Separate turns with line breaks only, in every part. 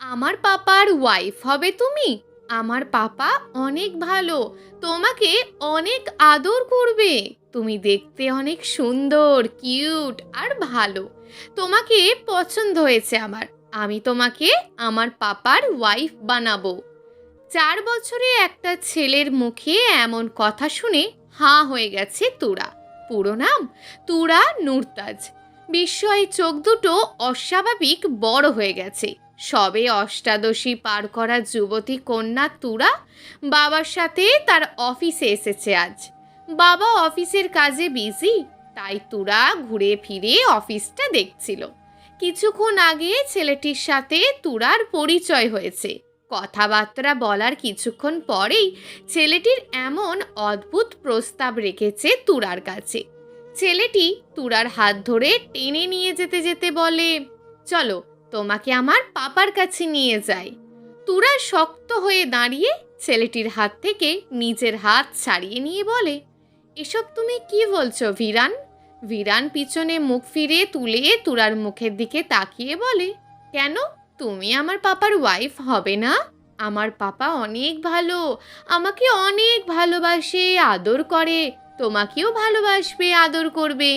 আমার পাপার ওয়াইফ হবে তুমি? আমার পাপা অনেক ভালো, তোমাকে অনেক আদর করবে। তুমি দেখতে অনেক সুন্দর, কিউট আর ভালো। তোমাকে পছন্দ হয়েছে আমার। আমি তোমাকে আমার পাপার ওয়াইফ বানাবো। 4 বছরে একটা ছেলের মুখে এমন কথা শুনে হাঁ হয়ে গেছে তুরা। পুরো নাম তুরা নুরতাজ। বিস্ময়ে চোখ দুটো অস্বাভাবিক বড় হয়ে গেছে। সবে অষ্টাদশী পার করা যুবতী কন্যা তুরা বাবার সাথে তার অফিসে এসেছে আজ। বাবা অফিসের কাজে বিজি, তাই তুরা ঘুরে ফিরে অফিসটা দেখছিল। কিছুক্ষণ আগে ছেলেটির সাথে তুরার পরিচয় হয়েছে। কথাবার্তা বলার কিছুক্ষণ পরেই ছেলেটির এমন অদ্ভুত প্রস্তাব রেখেছে তুরার কাছে। ছেলেটি তুরার হাত ধরে টেনে নিয়ে যেতে যেতে বলে, চলো তোমাকে আমার পাপার কাছে নিয়ে যাই। তুরা শক্ত হয়ে দাঁড়িয়ে ছেলেটির হাত থেকে নিজের হাত ছাড়িয়ে নিয়ে বলে, এসব তুমি কি বলছো ভিরান? ভিরান পিছনে মুখ ফিরে তুলে তুরার মুখের দিকে তাকিয়ে বলে, কেন, তুমি আমার পাপার ওয়াইফ হবে না? আমার পাপা অনেক ভালো, আমাকে অনেক ভালোবাসে, আদর করে, তোমাকেও ভালোবাসবে, আদর করবে।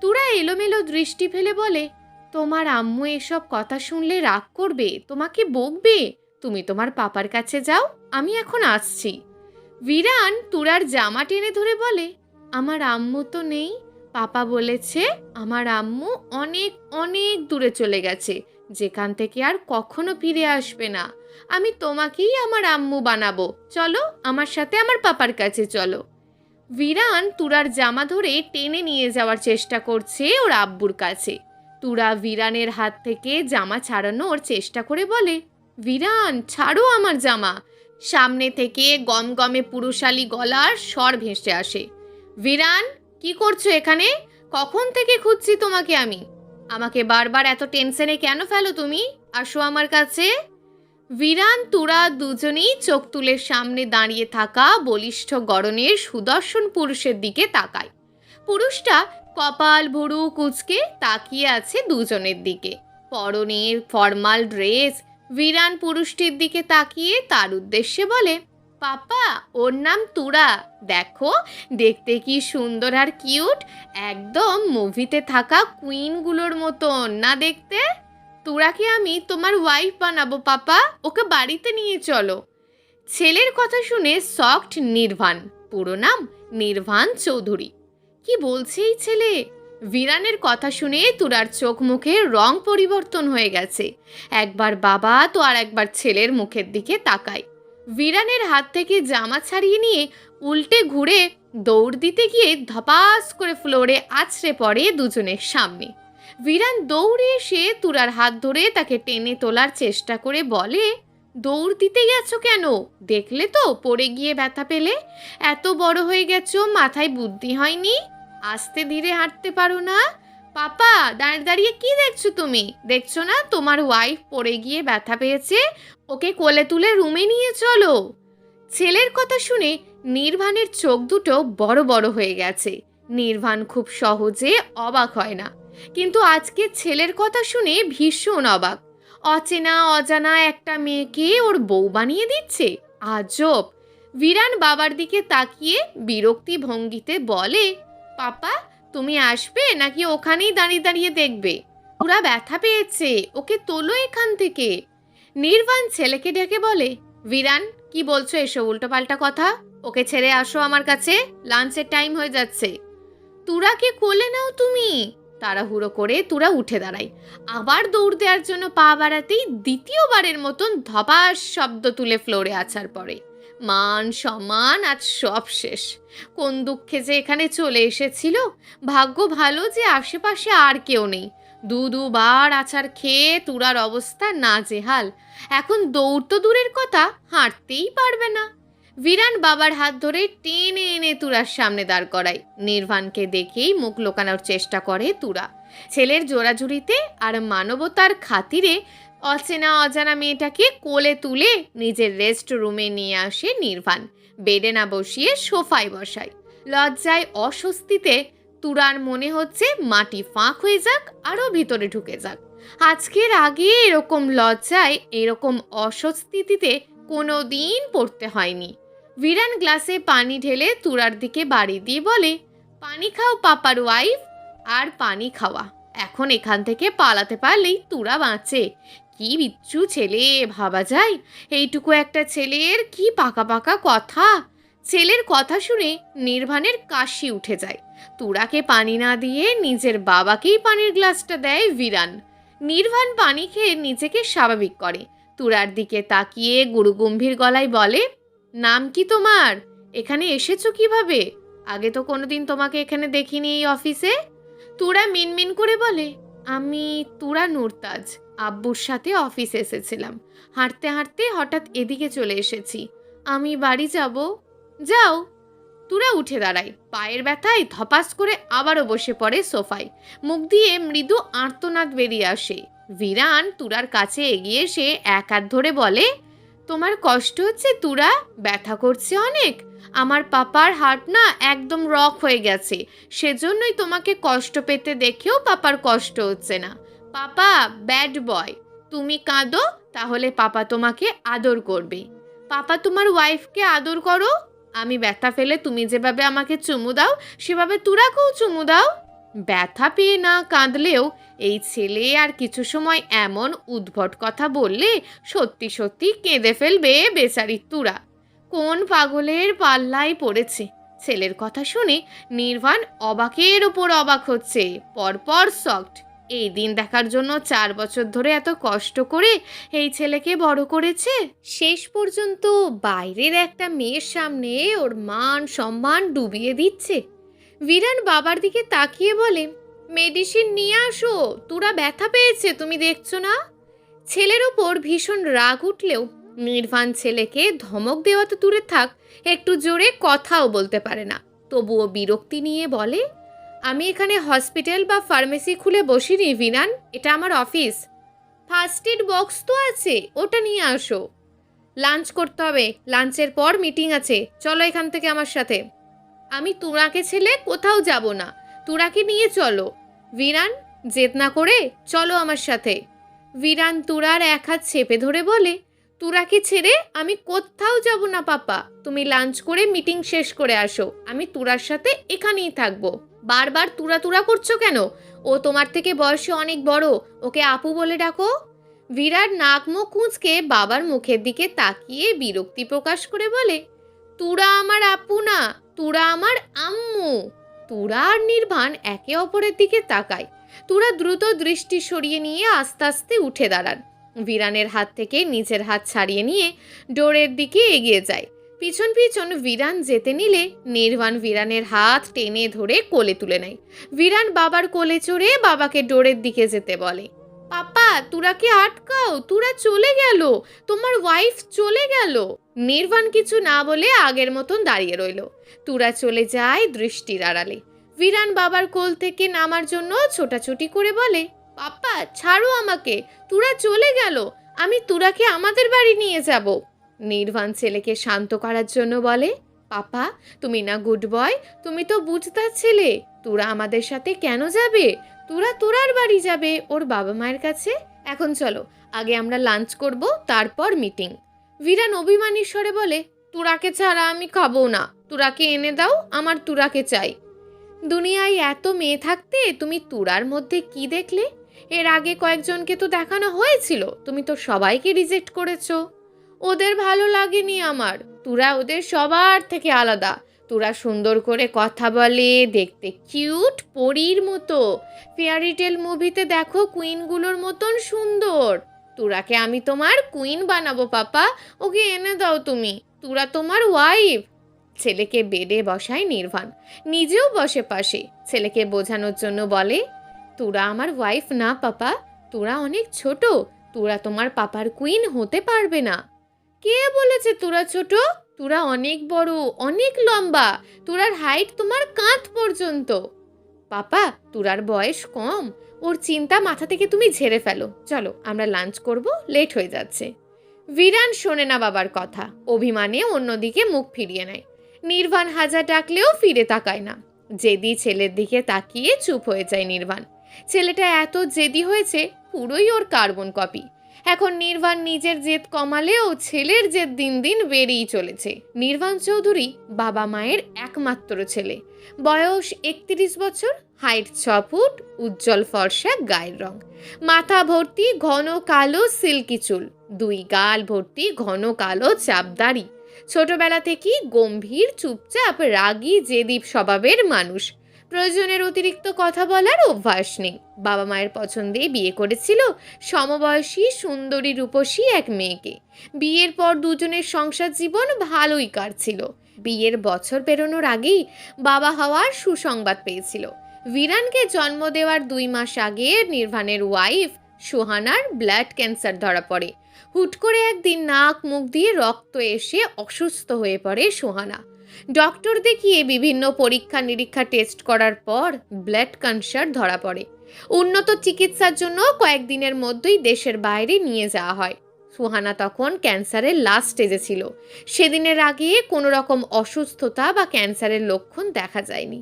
তুরা এলোমেলো দৃষ্টি ফেলে বলে, তোমার আম্মু এসব কথা শুনলে রাগ করবে, তোমাকে বকবে। তুমি তোমার পাপার কাছে যাও, আমি এখন আসছি। ভিরান তুরার জামা টেনে ধরে বলে, আমার আম্মু তো নেই। পাপা বলেছে আমার আম্মু অনেক অনেক দূরে চলে গেছে, যেখান থেকে আর কখনো ফিরে আসবে না। আমি তোমাকেই আমার আম্মু বানাবো, চলো আমার সাথে আমার পাপার কাছে চলো। ভিরান তুরার জামা ধরে টেনে নিয়ে যাওয়ার চেষ্টা করছে ওর আব্বুর কাছে। তুরা ভিরানের হাত থেকে জামা ছাড়ানোর চেষ্টা করে বলে, ভিরান ছাড়ো আমার জামা। সামনে থেকে গমগমে পুরুষালী গলার স্বর ভেসে আসে, ভিরান কি করছো এখানে? কখন থেকে খুঁজছি তোমাকে আমি। আমাকে বারবার এত টেনশনে কেন ফেলো তুমি? আসো আমার কাছে। ভিরান তুরা দুজনেই চোখ তুলে সামনে দাঁড়িয়ে থাকা বলিষ্ঠ গড়নের সুদর্শন পুরুষের দিকে তাকায়। পুরুষটা কপাল ভুরু কুঁচকে তাকিয়ে আছে দুজনের দিকে। পরনে ফর্মাল ড্রেস। ভিরান পুরুষটির দিকে তাকিয়ে তার উদ্দেশ্যে বলে, পাপা ওর নাম তুরা, দেখো দেখতে কি সুন্দর আর কিউট, একদম মুভিতে থাকা কুইনগুলোর মতন না দেখতে? তুরাকে আমি তোমার ওয়াইফ বানাবো পাপা, ওকে বাড়িতে নিয়ে চলো। ছেলের কথা শুনে শকড নির্বাণ। পুরো নাম নির্বাণ চৌধুরী। কি বলছে এই ছেলে? ভিরানের কথা শুনে তুরার চোখ মুখের রং পরিবর্তন হয়ে গেছে। একবার বাবা তো আর একবার ছেলের মুখের দিকে তাকায়। ভিরানের হাত থেকে জামা ছাড়িয়ে নিয়ে উল্টে ঘুরে দৌড় দিতে গিয়ে ধপাস করে ফ্লোরে আছড়ে পড়ে দুজনের সামনে। ভিরান দৌড়ে এসে তুরার হাত ধরে তাকে টেনে তোলার চেষ্টা করে বলে, দৌড় দিতে গেছো কেন? দেখলে তো পড়ে গিয়ে ব্যথা পেলে। এত বড় হয়ে গেছো, মাথায় বুদ্ধি হয়নি? আস্তে ধীরে হাঁটতে পারো না? পাপা দাঁড়িয়ে দাঁড়িয়ে কি দেখছো তুমি? দেখছো না তোমার ওয়াইফ পড়ে গিয়ে ব্যথা পেয়েছে? ওকে কোলে তুলে রুমে নিয়ে চলো। ছেলের কথা শুনে নির্বাণের চোখ দুটো বড় বড় হয়ে গেছে। নির্বাণ খুব সহজে অবাক হয় না, কিন্তু আজকে ছেলের কথা শুনে ভীষণ অবাক। অচেনা অজানা একটা মেয়েকে ওর বউ বানিয়ে দিচ্ছে, আজব। ভিরান বাবার দিকে তাকিয়ে বিরক্তি ভঙ্গিতে বলে, পাপা তুমি আসবে নাকি ওখানেই দাঁড়িয়ে দাঁড়িয়ে দেখবে? পুরা ব্যথা পেয়েছে, ওকে তোলো এখান থেকে। নির্বাণ ছেলেকে ডেকে বলে, ভিরান কি বলছো এসব উল্টোপাল্টা কথা? ওকে ছেড়ে আসো আমার কাছে, লাঞ্চের টাইম হয়ে যাচ্ছে। তুরাকে কোলে নাও তুমি। তাড়াহুড়ো করে তুরা উঠে দাঁড়ায়। আবার দৌড় দেওয়ার জন্য পা বাড়াতেই দ্বিতীয়বারের মতন ধপাস শব্দ তুলে ফ্লোরে আছাড় পড়ে। মান সম্মান আজ সব শেষ। কোন দুঃখে যে এখানে চলে এসেছিল। ভাগ্য ভালো যে আশেপাশে আর কেউ নেই। দুবার আছাড় খেয়ে তুরার অবস্থা নাজেহাল। এখন দৌড় তো দূরের কথা, হাঁটতেই পারবে না। ভিরান বাবার হাত ধরে টেনে এনে তুরার সামনে দাঁড় করায়। নির্বাণকে দেখেই মুখ লোকানোর চেষ্টা করে তুরা। ছেলের জোরাজুরিতে আর মানবতার খাতিরে অচেনা অজানা মেয়েটাকে কোলে তুলে নিজের রেস্ট রুমে নিয়ে আসে নির্বাণ। বেডে না বসিয়ে সোফায় বসায়। লজ্জায় অস্বস্তিতে তুরার মনে হচ্ছে মাটি ফাঁক হয়ে যাক, আরও ভিতরে ঢুকে যাক। আজকের আগে এরকম লজ্জায় এরকম অস্বস্তিতে কোনো দিন পড়তে হয়নি। ভিরান গ্লাসে পানি ঢেলে তুরার দিকে বাড়ি দিয়ে বলে, পানি খাও পাপার ওয়াইফ। আর পানি খাওয়া। এখন এখান থেকে পালাতে পারলেই তুরা বাঁচে। কি বিচ্ছু ছেলে, ভাবা যায় এইটুকু একটা ছেলের কি পাকা পাকা কথা। ছেলের কথা শুনে নির্বাণের কাশি উঠে যায়। তুরাকে পানি না দিয়ে নিজের বাবাকেই পানির গ্লাসটা দেয় ভিরান। নির্বাণ পানি খেয়ে নিজেকে স্বাভাবিক করে। তুরার দিকে তাকিয়ে গুরুগম্ভীর গলায় বলে, নাম কি তোমার? এখানে এসেছো কিভাবে? আগে তো কোনোদিন তোমাকে এখানে দেখিনি এই অফিসে। তুরা মিনমিন করে বলে, আমি তুরা নুরতাজ। আব্বুর সাথে অফিসে এসেছিলাম। হাঁটতে হাঁটতে হঠাৎ এদিকে চলে এসেছি। আমি বাড়ি যাব। যাও। তুরা উঠে দাঁড়ায়। পায়ের ব্যথায় ধপাস করে আবারও বসে পড়ে সোফায়। মুখ দিয়ে মৃদু আর্তনাদ বেরিয়ে আসে। ভিরান তুরার কাছে এগিয়ে এসে এক হাত ধরে বলে, তোমার কষ্ট হচ্ছে তুরা? ব্যথা করছে অনেক? আমার পাপার হার্ট না একদম রক হয়ে গেছে, সেজন্যই তোমাকে কষ্ট পেতে দেখেও পাপার কষ্ট হচ্ছে না। পাপা ব্যাড বয়। তুমি কাঁদো তাহলে পাপা তোমাকে আদর করবে। পাপা তোমার ওয়াইফকে আদর করো। আমি ব্যথা ফেলে তুমি যেভাবে আমাকে চুমু দাও সেভাবে তুরাকেও চুমু দাও। ব্যথা পেয়ে না কাঁদলেও এই ছেলে আর কিছু সময় এমন উদ্ভট কথা বললে সত্যি সত্যি কেঁদে ফেলবে বেচারি তুরা। কোন পাগলের পাল্লায় পড়েছে। ছেলের কথা শুনে নির্বাণ অবাকের ওপর অবাক হচ্ছে, পরপর শকড। এই দিন দেখার জন্য 4 বছর ধরে এত কষ্ট করে এই ছেলেকে বড় করেছে, শেষ পর্যন্ত বাইরের একটা মেয়ের সামনে ওর মান সম্মান ডুবিয়ে দিচ্ছে। ভিরান বাবার দিকে তাকিয়ে বলে, মেডিসিন নিয়ে আসো, তুরা ব্যথা পেয়েছে, তুমি দেখছো না? ছেলের ওপর ভীষণ রাগ উঠলেও নির্বাণ ছেলেকে ধমক দেওয়া তো দূরে থাক, একটু জোরে কথাও বলতে পারে না। তবুও বিরক্তি নিয়ে বলে, আমি এখানে হসপিটাল বা ফার্মেসি খুলে বসিনি ভিরান, এটা আমার অফিস। ফার্স্ট এড বক্স তো আছে, ওটা নিয়ে আসো। লাঞ্চ করতে হবে, লাঞ্চের পর মিটিং আছে, চলো এখান থেকে আমার সাথে। আমি তুরাকে ছেলে কোথাও যাব না, তুরাকে নিয়ে চলো। ভিরান জেদ না করে চলো আমার সাথে। ভিরান তুরার এক হাত চেপে ধরে বলে, তুরাকে ছেড়ে আমি কোথাও যাব না পাপা, তুমি লাঞ্চ করে মিটিং শেষ করে আসো, আমি তুরার সাথে এখানেই থাকবো। বারবার তুরা তুরা করছো কেন? ও তোমার থেকে বয়সে অনেক বড়, ওকে আপু বলে ডাকো। ভিরাট নাক মুখ কুঁচকে বাবার মুখের দিকে তাকিয়ে বিরক্তি প্রকাশ করে বলে, তুরা আমার আপু না, তুরা আমার আম্মু। তুরা আর নির্বাণ একে অপরের দিকে তাকায়। তুরা দ্রুত দৃষ্টি সরিয়ে নিয়ে আস্তে আস্তে উঠে দাঁড়ান। ভিরানের হাত থেকে নিজের হাত ছাড়িয়ে নিয়ে ডোরের দিকে এগিয়ে যায়। পিছন পিছন ভিরান যেতে নিলে নির্বাণ ভিরানের হাত টেনে ধরে কোলে তুলে নেয়। ভিরান বাবার কোলে চড়ে বাবাকে ডোরের দিকে যেতে বলে, পাপা তুরাকে আটকাও, তুরা চলে গেল, তোমার ওয়াইফ চলে গেল। নির্বাণ কিছু না বলে আগের মতন দাঁড়িয়ে রইল। তুরা চলে যায় দৃষ্টির আড়ালে। ভিরান বাবার কোল থেকে নামার জন্য ছোটাছুটি করে বলে, পাপা ছাড়ো আমাকে, তুরা চলে গেল, আমি তুরাকে আমাদের বাড়ি নিয়ে যাব। নির্বাণ ছেলেকে শান্ত করার জন্য বলে, পাপা তুমি না গুড বয়, তুমি তো বুঝতার ছেলে, তুরা আমাদের সাথে কেন যাবে? তুরা তোরার বাড়ি যাবে, ওর বাবা মায়ের কাছে। এখন চলো, আগে আমরা লাঞ্চ করব, তারপর মিটিং। ভিরান অভিমানী স্বরে বলে, তুরাকে ছাড়া আমি খাবো না, তুরাকে এনে দাও, আমার তুরাকে চাই। দুনিয়ায় এত মেয়ে থাকতে তুমি তুরার মধ্যে কি দেখলে? এর আগে কয়েকজনকে তো দেখানো হয়েছিল, তুমি তো সবাইকে রিজেক্ট করেছো। ওদের ভালো লাগেনি আমার, তুরা ওদের সবার থেকে আলাদা। তুরা সুন্দর করে কথা বলে, দেখতে কিউট পরীর মতো, ফেয়ারিটেল মুভিতে দেখো কুইনগুলোর মতন সুন্দর। তুরাকে আমি তোমার কুইন বানাবো পাপা, ওকে এনে দাও তুমি, তুরা তোমার ওয়াইফ। ছেলেকে বেডে বসায় নির্বাণ, নিজেও বসে পাশে। ছেলেকে বোঝানোর জন্য বলে, তুরা আমার ওয়াইফ না পাপা, তুরা অনেক ছোট, তুরা তোমার পাপার কুইন হতে পারবে না। কে বলেছে তুরা ছোট? তুরা অনেক বড়, অনেক লম্বা, তুরার হাইট তোমার কাঁধ পর্যন্ত। পাপা তুরার বয়স কম, ওর চিন্তা মাথা থেকে তুমি ঝেড়ে ফেলো, চলো আমরা লাঞ্চ করব, লেট হয়ে যাচ্ছে। ভিরান শোনে না বাবার কথা, অভিমানে অন্যদিকে মুখ ফিরিয়ে নেয়। নির্বাণ হাজার ডাকলেও ফিরে তাকায় না। জেদি ছেলের দিকে তাকিয়ে চুপ হয়ে যায় নির্বাণ। ছেলেটা এত জেদি হয়েছে পুরোই ওর কার্বন কপি। এখন নির্বাণ নিজের জেদ কমালেও ছেলের জেদ দিন দিন বেড়েই চলেছে। নির্বাণ চৌধুরী বাবা মায়ের একমাত্র ছেলে। বয়স 31 বছর, হাইট 6 ফুট, উজ্জ্বল ফর্সা গায়ের রং, মাথা ভর্তি ঘন কালো সিল্কি চুল, দুই গাল ভর্তি ঘন কালো চাপদাড়ি। ছোটবেলা থেকেই গম্ভীর, চুপচাপ, রাগী, জেদি স্বভাবের মানুষ। প্রয়োজনের অতিরিক্ত কথা বলার অভ্যাস নেই। বাবা মায়ের পছন্দে বিয়ে করেছিল সমবয়সী সুন্দরী রূপসী এক মেয়েকে। বিয়ের পর দুজনের সংসার জীবন ভালোই কাটছিল। বিয়ের বছর পেরোনোর আগেই বাবা হওয়ার সুসংবাদ পেয়েছিল। ভিরানকে জন্ম দেওয়ার 2 মাস আগে নির্বাণের ওয়াইফ সুহানার ব্লাড ক্যান্সার ধরা পড়ে। হুট করে একদিন নাক মুখ দিয়ে রক্ত এসে অসুস্থ হয়ে পড়ে সুহানা। ডক্টর দেখিয়ে বিভিন্ন পরীক্ষা নিরীক্ষা টেস্ট করার পর ব্লাড ক্যান্সার ধরা পড়ে। উন্নত চিকিৎসার জন্য কয়েকদিনের মধ্যেই দেশের বাইরে নিয়ে যাওয়া হয়। সুহানা তখন ক্যান্সারের লাস্ট স্টেজে ছিল। সেদিনের আগে কোনো রকম অসুস্থতা বা ক্যান্সারের লক্ষণ দেখা যায়নি।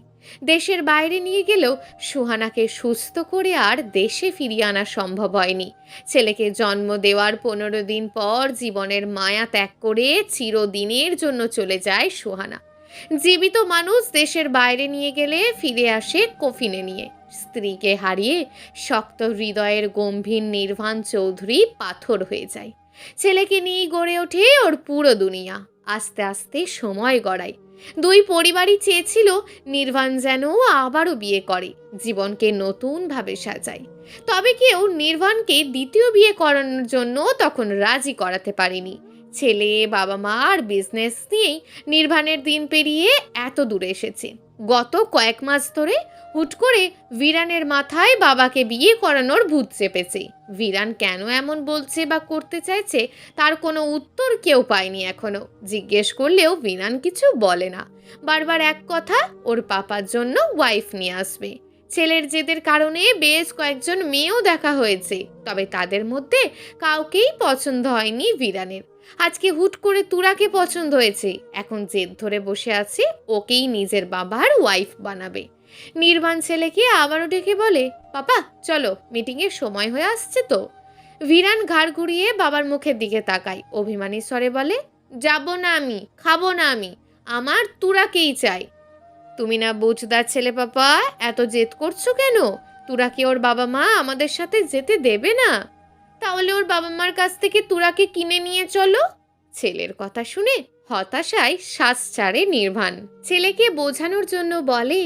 দেশের বাইরে নিয়ে গেলেও সুহানাকে সুস্থ করে আর দেশে ফিরিয়ে আনা সম্ভব হয়নি। ছেলেকে জন্ম দেওয়ার 15 দিন পর জীবনের মায়া ত্যাগ করে চিরদিনের জন্য চলে যায় সুহানা। জীবিত মানুষ দেশের বাইরে নিয়ে গেলে ফিরে আসে কফিনে নিয়ে। স্ত্রীকে হারিয়ে শক্ত হৃদয়ের গম্ভীর নির্বাণ চৌধুরী পাথর হয়ে যায়। ছেলেকে নিয়ে গড়ে ওঠে ওর পুরো দুনিয়া। আস্তে আস্তে সময় গড়ায়। 2 পরিবারই চেয়েছিল নির্বাণ যেন আবারও বিয়ে করে, জীবনকে নতুনভাবে সাজায়। তবে কেউ নির্বাণকে দ্বিতীয় বিয়ে করানোর জন্য তখন রাজি করাতে পারেনি। ছেলে, বাবা মা আর বিজনেস নিয়েই নির্বাণের দিন পেরিয়ে এত দূরে এসেছে। গত কয়েক মাস ধরে হুট করে ভিরানের মাথায় বাবাকে বিয়ে করানোর ভূত চেপেছে। ভিরান কেন এমন বলছে বা করতে চাইছে তার কোনো উত্তর কেউ পায়নি এখনো। জিজ্ঞেস করলেও ভিরান কিছু বলে না। বারবার এক কথা, ওর পাপার জন্য ওয়াইফ নিয়ে আসবে। ছেলের জেদের কারণে বেশ কয়েকজন মেয়েও দেখা হয়েছে, তবে তাদের মধ্যে কাউকেই পছন্দ হয়নি ভিরানের। আজকে হুট করে তুরাকে পছন্দ হয়েছে। এখন জেদ ধরে বসে আছে ওকেই নিজের বাবার ওয়াইফ বানাবে। নির্বাণ ছেলেকে আবারও ডেকে বলে, পাপা চলো, মিটিংয়ের সময় হয়ে আসছে তো। ভিরান ঘাড় ঘুরিয়ে বাবার মুখের দিকে তাকায়, অভিমানী স্বরে বলে, যাব না আমি, খাবো না আমি, আমার তুরাকেই চাই। তুমি না বুঝদার ছেলে পাপা, এত জেদ করছো কেন? তুরাকে ওর বাবা মা আমাদের সাথে যেতে দেবে না। তাহলে ওর বাবা মার কাছ থেকে তুরাকে কিনে নিয়ে চলো। ছেলের কথা শুনে হতাশায় শ্বাস ছাড়ে নির্বাণ। ছেলেকে বোঝানোর জন্য বলে,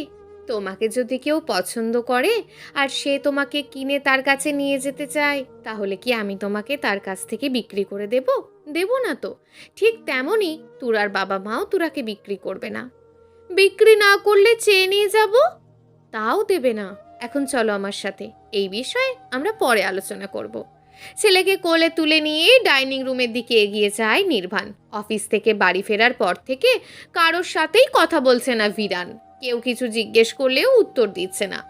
তোমাকে যদি কেউ পছন্দ করে আর সে তোমাকে কিনে তার কাছে নিয়ে যেতে চায়, তাহলে কি আমি তোমাকে তার কাছ থেকে বিক্রি করে দেব? দেব না তো। ঠিক তেমনই তুরার বাবা মাও তুরাকে বিক্রি করবে না। বিক্রি না করলে চেয়ে নিয়ে যাব, তাও দেবে না। এখন চলো আমার সাথে, এই বিষয়ে আমরা পরে আলোচনা করব। ছেলেকে কোলে তুলে নিয়ে ডাইনিং রুমের দিকে এগিয়ে যায় নির্বাণ। অফিস থেকে বাড়ি ফেরার পর থেকে কারোর সাথেই কথা বলছে না ভিরান। কেউ কিছু জিজ্ঞেস করলেও উত্তর দিচ্ছে না।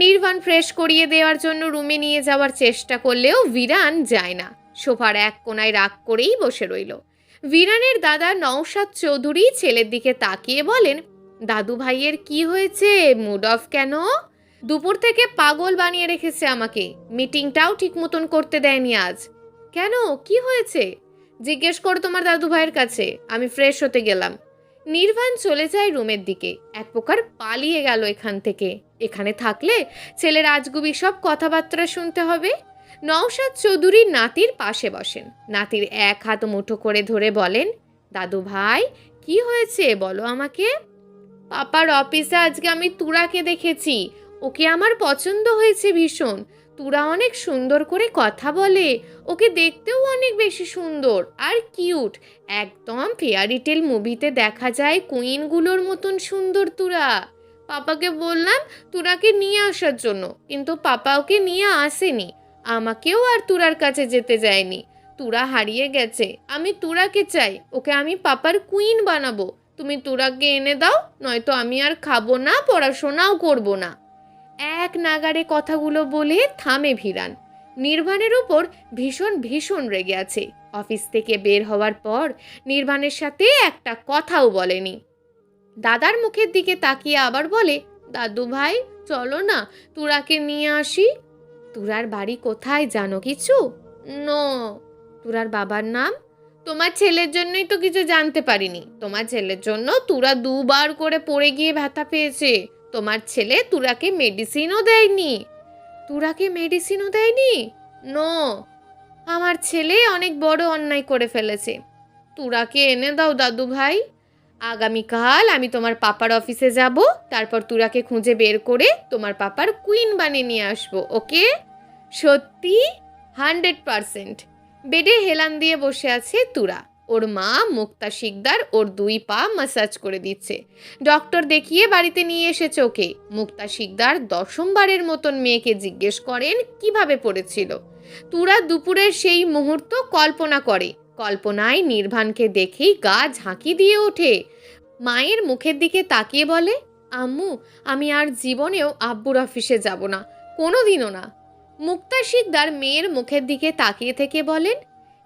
নির্বাণ ফ্রেশ করিয়ে দেওয়ার জন্য রুমে নিয়ে যাওয়ার চেষ্টা করলেও ভিরান যায় না। সোফার এক কোনায় রাগ করেই বসে রইল। ভিরানের দাদা নওশাদ চৌধুরী ছেলের দিকে তাকিয়ে বলেন, দাদু ভাইয়ের কি হয়েছে? মুড অফ কেন? দুপুর থেকে পাগল বানিয়ে রেখেছে আমাকে। মিটিংটাও ঠিক মতন করতে দেয়নি আজ। কেন, কি হয়েছে? জিজ্ঞেস করো তোমার দাদু ভাইয়ের কাছে। আমি ফ্রেশ হতে গেলাম। নির্বাণ চলে যায় রুমের দিকে। এক প্রকার পালিয়ে গেল এখান থেকে। এখানে থাকলে ছেলের আজগুবি সব কথাবার্তা শুনতে হবে। নওশাদ চৌধুরী নাতির পাশে বসেন। নাতির এক হাত মুঠো করে ধরে বলেন, দাদু ভাই কি হয়েছে বলো আমাকে। পাপার অফিসে আজকে আমি তুরাকে দেখেছি। ওকে আমার পছন্দ হয়েছে ভীষণ। তুরা অনেক সুন্দর করে কথা বলে। ওকে দেখতেও অনেক বেশি সুন্দর আর কিউট। একদম ফেয়ারি টেল মুভিতে দেখা যায় কুইনগুলোর মতন সুন্দর তুরা। পাপাকে বললাম তুরাকে নিয়ে আসার জন্য, কিন্তু পাপা ওকে নিয়ে আসেনি। আমাকেও আর তুরার কাছে যেতে যায়নি। তুরা হারিয়ে গেছে। আমি তুরাকে চাই। ওকে আমি পাপার কুইন বানাবো। তুমি তুরাকে এনে দাও, নয়তো আমি আর খাবো না, পড়াশোনাও করব না। এক নাগাড়ে কথাগুলো বলে থামে ভিরান। নির্বাণের উপর ভীষণ ভীষণ রেগে আছে। অফিস থেকে বের হওয়ার পর নির্বাণের সাথে একটা কথাও বলেনি। দাদার মুখের দিকে তাকিয়ে আবার বলে, দাদু ভাই চলো না, তুরাকে নিয়ে আসি। তুরার বাড়ি কোথায় জানো কিছু? নো। তুরার বাবার নাম? তোমার ছেলের জন্যই তো কিছু জানতে পারিনি। তোমার ছেলের জন্য তুরা দুবার করে পড়ে গিয়ে ব্যথা পেয়েছে। তোমার ছেলে তুরাকে মেডিসিনও দেয়নি। তুরাকে মেডিসিনও দেয়নি? নো। আমার ছেলে অনেক বড় অন্যায় করে ফেলেছে। তুরাকে এনে দাও দাদু ভাই। আগামীকাল আমি তোমার পাপার অফিসে যাব, তারপর তুরাকে খুঁজে বের করে তোমার পাপার কুইন বানিয়ে নিয়ে আসবো, ওকে? সত্যি? 100%। বেডে হেলান দিয়ে বসে আছে তুরা। ওর মা মুক্তা শিকদার ওর 2 পা ম্যাসাজ করে দিচ্ছে। ডক্টর দেখিয়ে বাড়িতে নিয়ে এসেছে ওকে। মুক্তা শিকদার 10মবারের মতন মেয়েকে জিজ্ঞেস করেন কিভাবে পড়েছিল। তুরা দুপুরের সেই মুহূর্ত কল্পনা করে। কল্পনায় নির্বাণকে দেখেই গা ঝাঁকি দিয়ে ওঠে। মায়ের মুখের দিকে তাকিয়ে বলে, আম্মু, আমি আর জীবনেও আব্বুর অফিসে যাব না, কোনোদিনও না। মুক্তা শিকদার মেয়ের মুখের দিকে তাকিয়ে থেকে বলেন,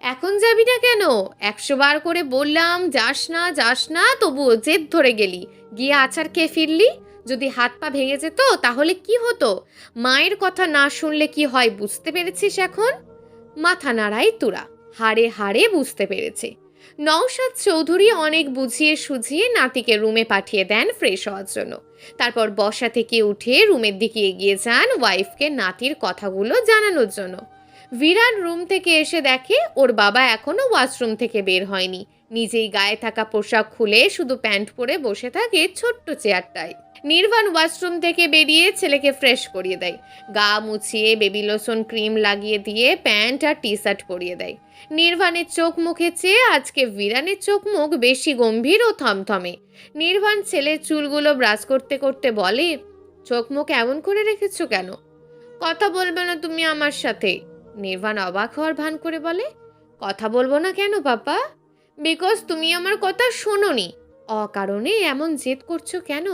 এখন যাবি না কেন? 100 বার করে বললাম যাস না যাস না, তবুও জেদ ধরে গেলি, গিয়ে আচার খেয়ে ফিরলি। যদি হাত পা ভেঙে যেত তাহলে কি হতো? মায়ের কথা না শুনলে কি হয় বুঝতে পেরেছিস এখন? মাথা নাড়ায় তুরা। হাড়ে হাড়ে বুঝতে পেরেছে। নওশাদ চৌধুরী অনেক বুঝিয়ে সুঝিয়ে নাতিকে রুমে পাঠিয়ে দেন ফ্রেশ হওয়ার জন্য। তারপর বসা থেকে উঠে রুমের দিকে এগিয়ে যান ওয়াইফকে নাতির কথাগুলো জানানোর জন্য। বিরান রুম থেকে এসে দেখে ওর বাবা এখনো ওয়াশরুম থেকে বের হয়নি। নিজেই গায়ে থাকা পোশাক খুলে শুধু প্যান্ট পরে বসে থাকে ছোট্ট চেয়ারটায়। নির্বাণ ওয়াশরুম থেকে বেরিয়ে ছেলেকে ফ্রেশ করিয়ে দেয়। গা মুছিয়ে বেবি লোশন ক্রিম লাগিয়ে দিয়ে প্যান্ট আর টি শার্ট পরিয়ে দেয়। নির্বাণের চোখ মুখে চেয়ে আজকে বিরানের চোখ মুখ বেশি গম্ভীর ও থমথমে। নির্বাণ ছেলের চুলগুলো ব্রাশ করতে করতে বলে, চোখ মুখ এমন করে রেখেছো কেন? কথা বলবে না তুমি আমার সাথে? নির্বাণ অবাক হওয়ার ভান করে বলে, কথা বলবো না কেন পাপা? বিকজ তুমি আমার কথা শোনোনি। অকারণে এমন জেদ করছো কেন?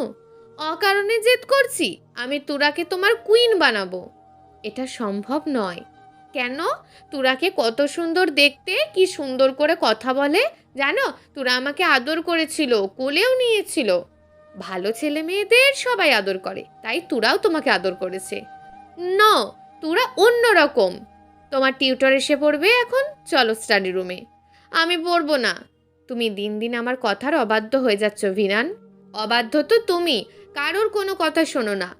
অকারণে জেদ করছি? আমি তুরাকে তোমার কুইন বানাবো। এটা সম্ভব নয়। কেন? তুরাকে কত সুন্দর দেখতে, কি সুন্দর করে কথা বলে জানো? তুরা আমাকে আদর করেছিল, কোলেও নিয়েছিল। ভালো ছেলে মেয়েদের সবাই আদর করে, তাই তুরাও তোমাকে আদর করেছে। নো, তুরা অন্য রকম। তোমার টিউটর এসে পড়বে এখন, চলো স্টাডি রুমে। আমি পড়বো না। তুমি দিন দিন আমার কথার অবাধ্য হয়ে যাচ্ছ ভিরান। অবাধ্য তো তুমি, কারোর কোনো কথা শোনো না।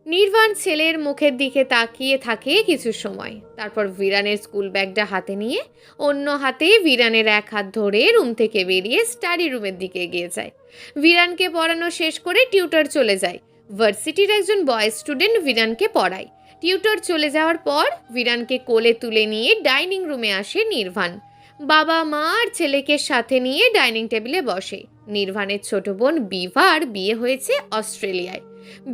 নির্বাণ ছেলের মুখের দিকে তাকিয়ে থাকে কিছু সময়। তারপর ভিরানের স্কুল ব্যাগটা হাতে নিয়ে অন্য হাতে ভিরানের এক হাত ধরে রুম থেকে বেরিয়ে স্টাডি রুমের দিকে এগিয়ে যায়। ভিরানকে পড়ানো শেষ করে টিউটর চলে যায়। ভার্সিটির একজন বয় স্টুডেন্ট ভিরানকে পড়ায়। টিউটর চলে যাওয়ার পর ভিরানকে কোলে তুলে নিয়ে ডাইনিং রুমে আসে নির্বাণ। বাবা মা আর ছেলেকে সাথে নিয়ে ডাইনিং টেবিলে বসে। নির্বাণের ছোট বোন বিভার বিয়ে হয়েছে অস্ট্রেলিয়ায়।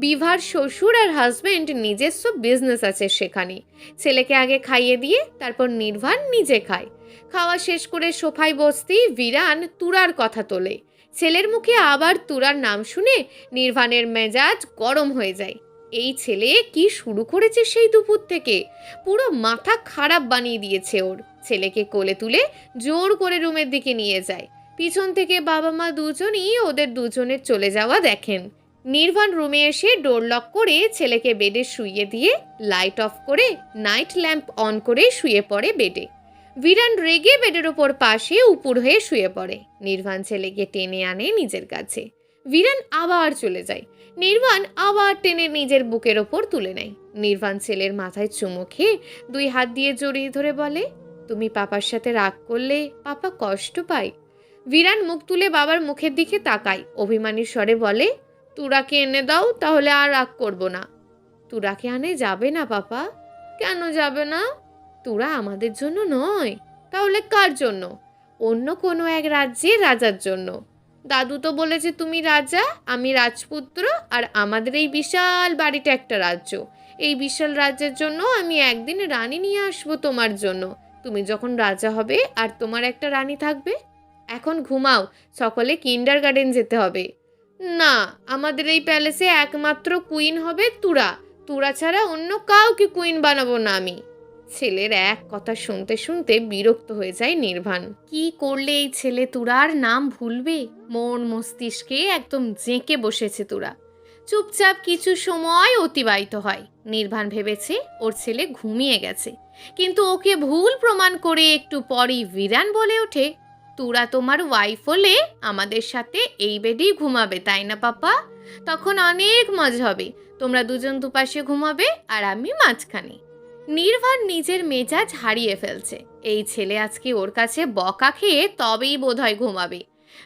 বিভার শ্বশুর আর হাজবেন্ড নিজস্ব বিজনেস আছে সেখানে। ছেলেকে আগে খাইয়ে দিয়ে তারপর নির্বাণ নিজে খায়। খাওয়া শেষ করে সোফায় বসতেই বিরান তুরার কথা তোলে। ছেলের মুখে আবার তুরার নাম শুনে নির্বাণের মেজাজ গরম হয়ে যায়। এই ছেলে কি শুরু করেছে সেই দুপুর থেকে? পুরো মাথা খারাপ বানিয়ে দিয়েছে ওর। ছেলেকে কোলে তুলে জোর করে রুমের দিকে নিয়ে যায়। পিছন থেকে বাবা মা দুজনই ওদের দুজনের চলে যাওয়া দেখেন। নির্বাণ রুমে এসে ডোর লক করে ছেলেকে বেডে শুইয়ে দিয়ে লাইট অফ করে নাইট ল্যাম্প অন করে শুয়ে পড়ে বেডে। বিরান রেগে বেডের ওপর পাশে উপুড় হয়ে শুয়ে পড়ে। নির্বাণ ছেলেকে টেনে আনে নিজের কাছে। বিরান আবার চলে যায়। নির্বাণ আবার টেনে নিজের বুকের ওপর তুলে নেয়। নির্বাণ ছেলের মাথায় চুমু খেয়ে 2 হাত দিয়ে জড়িয়ে ধরে বলে, তুমি পাপার সাথে রাগ করলে পাপা কষ্ট পায়। বিরান মুখ তুলে বাবার মুখের দিকে তাকায়, অভিমানী স্বরে বলে, তুরাকে এনে দাও, তাহলে আর রাগ করব না। তুরাকে আনে যাবে না পাপা? কেন যাবে না? তুরা আমাদের জন্য নয়। তাহলে কার জন্য? অন্য কোনো এক রাজ্যের রাজার জন্য। দাদু তো বলেছে তুমি রাজা, আমি রাজপুত্র, আর আমাদের এই বিশাল বাড়িটা একটা রাজ্য। এই বিশাল রাজ্যের জন্য আমি একদিন রানী নিয়ে আসবো তোমার জন্য। তুমি যখন রাজা হবে আর তোমার একটা রানী থাকবে। এখন ঘুমাও, সকলে কিন্ডারগার্টেন যেতে হবে। না, আমাদের এই প্যালেসে একমাত্র কুইন হবে তুরা। তুরা ছাড়া অন্য কাউকে কুইন বানাবো না আমি। ছেলের এক কথা শুনতে শুনতে বিরক্ত হয়ে যায় নির্বাণ। কি করলে এই ছেলে তুরার নাম ভুলবে? মন মস্তিষ্কে একদম জেঁকে বসেছে তুরা। চুপচাপ কিছু সময় অতিবাহিত হয়। নির্বাণ ভেবেছে ওর ছেলে ঘুমিয়ে গেছে, কিন্তু ওকে ভুল প্রমাণ করে একটু পরেই বিরান বলে ওঠে, তোরা তোমার ওয়াইফ হলে আমাদের সাথে এই বেডেই ঘুমাবে, তাই না পাপা? তখন অনেক মজা হবে। তোমরা দুজন দুপাশে ঘুমাবে আর আমি মাঝখানে। নির্বাণ নিজের মেজাজ হারিয়ে ফেলছে। এই ছেলে আজকে ওর কাছে বকা খেয়ে তবেই বোধহয় ঘুমাবে।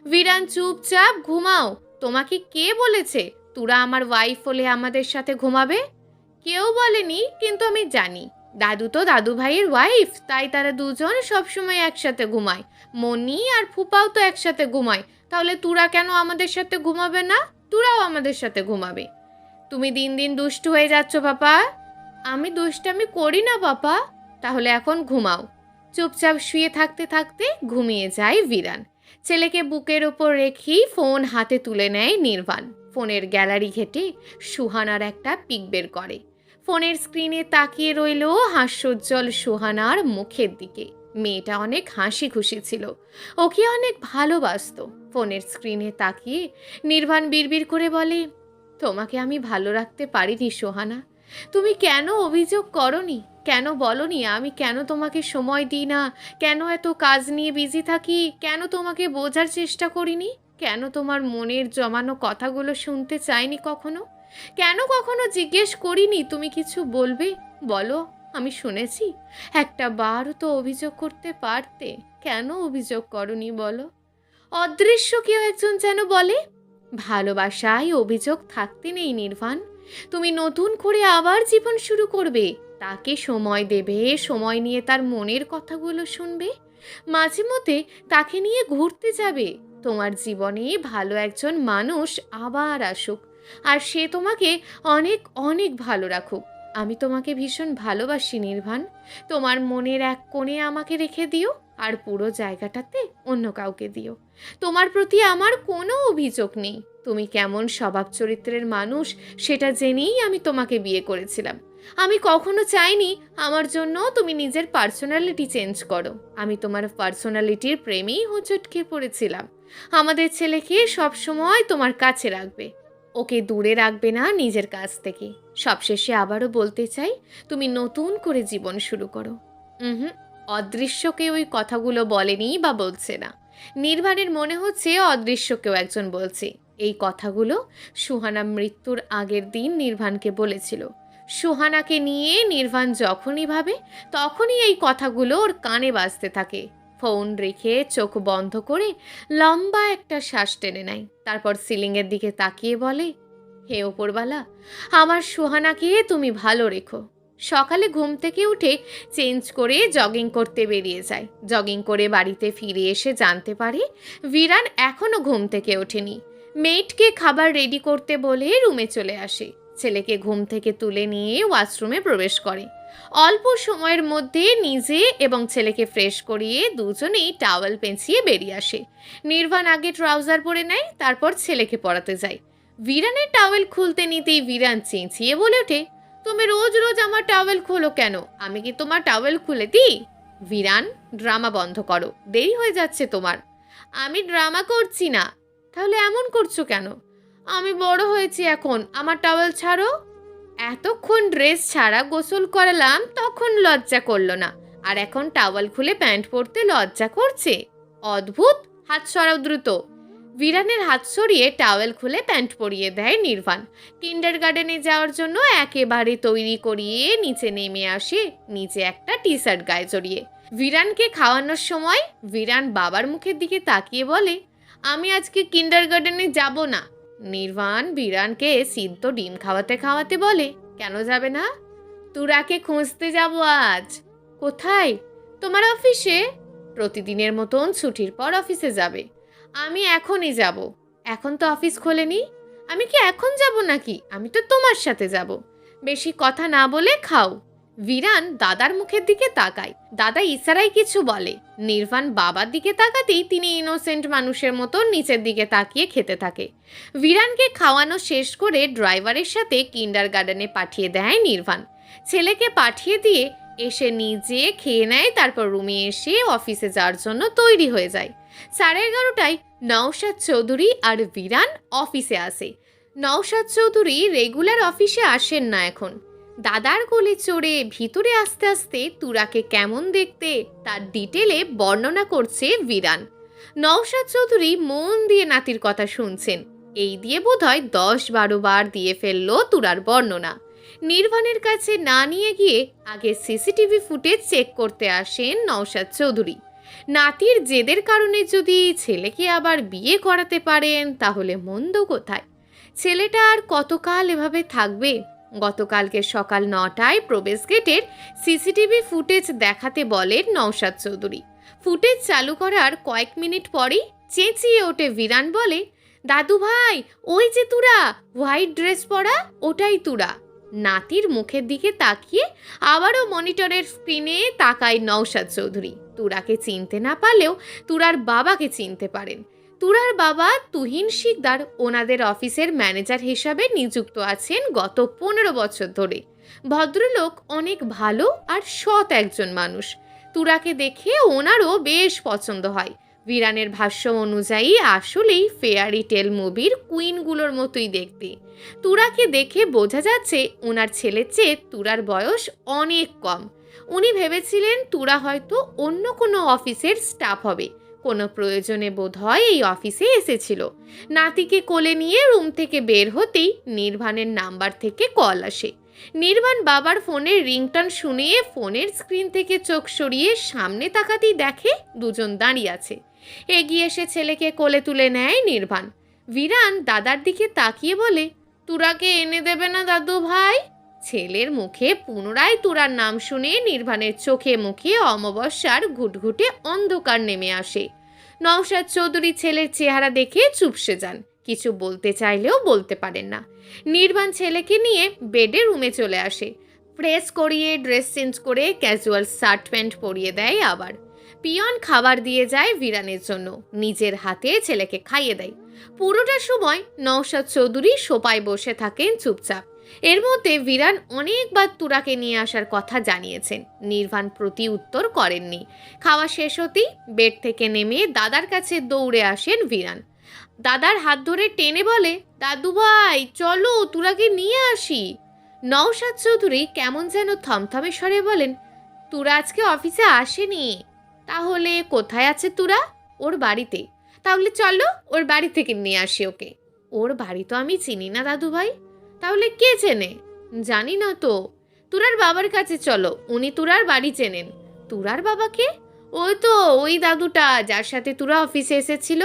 বিরান, চুপচাপ ঘুমাও। তোমাকে কে বলেছে তোরা আমার ওয়াইফ হলে আমাদের সাথে ঘুমাবে? কেউ বলেনি, কিন্তু আমি জানি। দাদু তো দাদু ভাইয়ের ওয়াইফ, তাই তারা দুজন সবসময় একসাথে ঘুমায়। মনি আর ফুপাও তো একসাথে ঘুমায়। তাহলে তোরা কেন আমাদের সাথে ঘুমাবে না? তোরাও আমাদের সাথে ঘুমাবে। তুমি দিন দিন দুষ্টু হয়ে যাচ্ছ পাপা। আমি দুষ্টামি করি না পাপা। তাহলে এখন ঘুমাও। চুপচাপ শুয়ে থাকতে থাকতে ঘুমিয়ে যায় বিরান। ছেলেকে বুকের ওপর রেখেই ফোন হাতে তুলে নেয় নির্বাণ। ফোনের গ্যালারি ঘেটে সুহানার একটা পিক বের করে। ফোনের স্ক্রিনে তাকিয়ে রইল হাস্যোজ্জ্বল সুহানার মুখের দিকে। মেয়েটা অনেক হাসি খুশি ছিল, ওকে অনেক ভালোবাসতো। ফোনের স্ক্রিনে তাকিয়ে নির্বাণ বিড়বিড় করে বলে, তোমাকে আমি ভালো রাখতে পারিনি সোহানা। তুমি কেন অভিযোগ করনি? কেন বলনি আমি কেন তোমাকে সময় দিই না? কেন এত কাজ নিয়ে বিজি থাকি? কেন তোমাকে বোঝার চেষ্টা করিনি? কেন তোমার মনের জমানো কথাগুলো শুনতে চাইনি কখনো? কেন কখনো জিজ্ঞেস করিনি তুমি কিছু বলবে? বলো, আমি শুনেছি। একটা বারও তো অভিযোগ করতে পারতে। কেন অভিযোগ করনি বলো? অদৃশ্য কেউ একজন যেন বলে, ভালোবাসায় অভিযোগ থাকতে নেই নির্বাণ। তুমি নতুন করে আবার জীবন শুরু করবে। তাকে সময় দেবে, সময় নিয়ে তার মনের কথাগুলো শুনবে। মাঝে মধ্যে তাকে নিয়ে ঘুরতে যাবে। তোমার জীবনে ভালো একজন মানুষ আবার আসুক, আর সে তোমাকে অনেক অনেক ভালো রাখুক। আমি তোমাকে ভীষণ ভালোবাসি নির্বাণ। তোমার মনের এক কোণে আমাকে রেখে দিও, আর পুরো জায়গাটাতে অন্য কাউকে দিও। তোমার প্রতি আমার কোনো অভিযোগ নেই। তুমি কেমন স্বভাব চরিত্রের মানুষ সেটা জেনেই আমি তোমাকে বিয়ে করেছিলাম। আমি কখনো চাইনি আমার জন্য তুমি নিজের পার্সোনালিটি চেঞ্জ করো। আমি তোমার পার্সোনালিটির প্রেমেই হোঁচট খেয়ে পড়েছিলাম। আমাদের ছেলেকে সবসময় তোমার কাছে রাখবে, ওকে দূরে রাখবে না নিজের কাছ থেকে। সবশেষে আবারও বলতে চাই, তুমি নতুন করে জীবন শুরু করো। অদৃশ্যকে ওই কথাগুলো বলেনি বা বলছে না। নির্বাণের মনে হচ্ছে অদৃশ্য কেউ একজন বলছে। এই কথাগুলো সুহানা মৃত্যুর আগের দিন নির্বাণকে বলেছিল। সুহানাকে নিয়ে নির্বাণ যখনই ভাবে তখনই এই কথাগুলো ওর কানে বাজতে থাকে। ফোন রেখে চোখ বন্ধ করে লম্বা একটা শ্বাস টেনে নেয়। তারপর সিলিংয়ের দিকে তাকিয়ে বলে, হে ওপরওয়ালা, আমার সুহানাকে তুমি ভালো রেখো। সকালে ঘুম থেকে উঠে চেঞ্জ করে জগিং করতে বেরিয়ে যায়। জগিং করে বাড়িতে ফিরে এসে জানতে পারে বিরান এখনও ঘুম থেকে ওঠেনি। মেয়েটকে খাবার রেডি করতে বলে রুমে চলে আসে। ছেলেকে ঘুম থেকে তুলে নিয়ে ওয়াশরুমে প্রবেশ করে। অল্প সময়ের মধ্যে নিজে এবং ছেলেকে ফ্রেশ করিয়ে দুজনেই টাওয়েল পেঁচিয়ে বেরিয়ে আসে। নির্বাণ আগে ট্রাউজার পরে নেয়, তারপর ছেলেকে পরাতে যায়। বিরানের টাওয়েল খুলতে নিতেই বিরান চেঁচিয়ে বলে ওঠে, তুমি রোজ রোজ আমার টাওয়েল খোলো কেন? আমি কি তোমার টাওয়েল খুলে দিই? বিরান, ড্রামা বন্ধ করো, দেরি হয়ে যাচ্ছে তোমার। আমি ড্রামা করছি না। তাহলে এমন করছো কেন? আমি বড় হয়েছি এখন, আমার টাওয়েল ছাড়ো। এতক্ষণ ড্রেস ছাড়া গোসল করালাম, তখন লজ্জা করলো না, আর এখন টাওয়াল খুলে প্যান্ট পরতে লজ্জা করছে? অদ্ভুত। হাত সরাও দ্রুত। বিরানের হাত সরিয়ে টাওয়েল খুলে প্যান্ট পরিয়ে দেয় নির্বাণ। কিন্ডারগার্টেনে যাওয়ার জন্য একেবারে তৈরি করিয়ে নিচে নেমে আসে, নিচে একটা টি শার্ট গায়ে জড়িয়ে। বিরানকে খাওয়ানোর সময় বিরান বাবার মুখের দিকে তাকিয়ে বলে, আমি আজকে কিন্ডারগার্টেনে যাব না। নির্বাণ বিরানকে সিদ্ধ ডিম খাওয়াতে খাওয়াতে বলে, কেন যাবে না? তুরাকে খুঁজতে যাব আজ। কোথায়? তোমার অফিসে। প্রতিদিনের মতন ছুটির পর অফিসে যাবে। আমি এখনই যাব। এখন তো অফিস খোলেনি। আমি কি এখন যাব নাকি? আমি তো তোমার সাথে যাব। বেশি কথা না বলে খাও। বিরান দাদার মুখের দিকে তাকায়। দাদা ইশারায় কিছু বলে। নির্বাণ বাবার দিকে তাকাতেই তিনি ইনোসেন্ট মানুষের মতো নিচের দিকে তাকিয়ে খেতে থাকে। বিরানকে খাওয়ানো শেষ করে ড্রাইভারের সাথে কিন্ডারগার্টেনে পাঠিয়ে দেয় নির্বাণ। ছেলেকে পাঠিয়ে দিয়ে এসে নিজে খেয়ে নেয়। তারপর রুমে এসে অফিসে যাওয়ার জন্য তৈরি হয়ে যায়। 11:30টায় নওশাদ চৌধুরী আর বিরান অফিসে আসে। নওশাদ চৌধুরী রেগুলার অফিসে আসেন না এখন। দাদার কোলে চড়ে ভিতরে আস্তে আস্তে তুরাকে কেমন দেখতে তার ডিটেলে বর্ণনা করছে বিরান। নওশাদ চৌধুরী মন দিয়ে নাতির কথা শুনছেন। এই দিয়ে বোধহয় 10-12 বার দিয়ে ফেললো তুরার বর্ণনা। নির্বাণের কাছে না নিয়ে গিয়ে আগে সিসিটিভি ফুটেজ চেক করতে আসেন নওশাদ চৌধুরী। নাতির জেদের কারণে যদি ছেলেকে আবার বিয়ে করাতে পারেন তাহলে মন্দ কোথায়। ছেলেটা আর কতকাল এভাবে থাকবে। গতকালকে সকাল 9টায় প্রবেশ গেটের সিসিটিভি ফুটেজ দেখাতে বলেন নওশাদ চৌধুরী। ফুটেজ চালু করার কয়েক মিনিট পরেই চেঁচিয়ে ওঠে বিরান, বলে, দাদু ভাই, ওই যে তুরা, হোয়াইট ড্রেস পরা, ওটাই তুরা। নাতির মুখের দিকে তাকিয়ে আবারও মনিটরের স্ক্রিনে তাকায় নওশাদ চৌধুরী। তুরাকে চিনতে না পারলেও তুরার বাবাকে চিনতে পারেন। তুরার বাবা তুহিন শিকদার ওনাদের অফিসের ম্যানেজার হিসাবে নিযুক্ত আছেন গত 15 বছর ধরে। ভদ্রলোক, অনেক ভালো আর সৎ একজন মানুষ। তুরাকে দেখে ওনারও বেশ পছন্দ হয়। বিরানের ভাষ্য অনুযায়ী আসলেই ফেয়ারি টেল মুভির কুইনগুলোর মতোই দেখতে। তুরাকে দেখে বোঝা যাচ্ছে ওনার ছেলের চেয়ে তুরার বয়স অনেক কম। উনি ভেবেছিলেন তুরা হয়তো অন্য কোনো অফিসের স্টাফ হবে, কোনো প্রয়োজনে বোধহয় এই অফিসে এসেছিল। নাতিকে কোলে নিয়ে রুম থেকে বের হতেই নির্বাণের নাম্বার থেকে কল আসে। নির্বাণ বাবার ফোনের রিংটন শুনে ফোনের স্ক্রিন থেকে চোখ সরিয়ে সামনে তাকাতেই দেখে দুজন দাঁড়িয়ে আছে। এগিয়ে এসে ছেলেকে কোলে তুলে নেয় নির্বাণ। বিরান দাদার দিকে তাকিয়ে বলে, তুরাকে এনে দেবে না দাদু ভাই? ছেলের মুখে পুনরায় তুরার নাম শুনে নির্বাণের চোখে মুখে অমাবস্যার ঘুটঘুটে অন্ধকার নেমে আসে। নওশাদ চৌধুরী ছেলের চেহারা দেখে চুপসে যান, কিছু বলতে চাইলেও বলতে পারেন না। নির্বাণ ছেলেকে নিয়ে বেডে রুমে চলে আসে। ফ্রেশ করিয়ে ড্রেস চেঞ্জ করে ক্যাজুয়াল শার্ট প্যান্ট পরিয়ে দেয়। আবার পিয়ন খাবার দিয়ে যায় বিরানের জন্য, নিজের হাতে ছেলেকে খাইয়ে দেয়। পুরোটা সময় নওশাদ চৌধুরী সোফায় বসে থাকেন চুপচাপ। এর মধ্যে বিরান অনেকবার তুরাকে নিয়ে আসার কথা জানিয়েছেন। নির্বাণ প্রতি উত্তর করেননি। খাওয়া শেষ হতেই বেড থেকে নেমে দাদার কাছে দৌড়ে আসেন বিরান। দাদার হাত ধরে টেনে বলে, দাদু ভাই চলো, তুরাকে নিয়ে আসি। নওশাদ চৌধুরী কেমন যেন থমথমে স্বরে বলেন, তুরা আজকে অফিসে আসেনি। তাহলে কোথায় আছে তুরা? ওর বাড়িতে। তাহলে চলো ওর বাড়ি থেকে নিয়ে আসি ওকে। ওর বাড়ি তো আমি চিনি না দাদু ভাই। তাহলে কে চেনে? জানি না তো। তুরার বাবার কাছে চলো, উনি তুরার বাড়ি চেনেন। তুরার বাবাকে? ওই তো ওই দাদুটা যার সাথে তুরা অফিসে এসেছিল।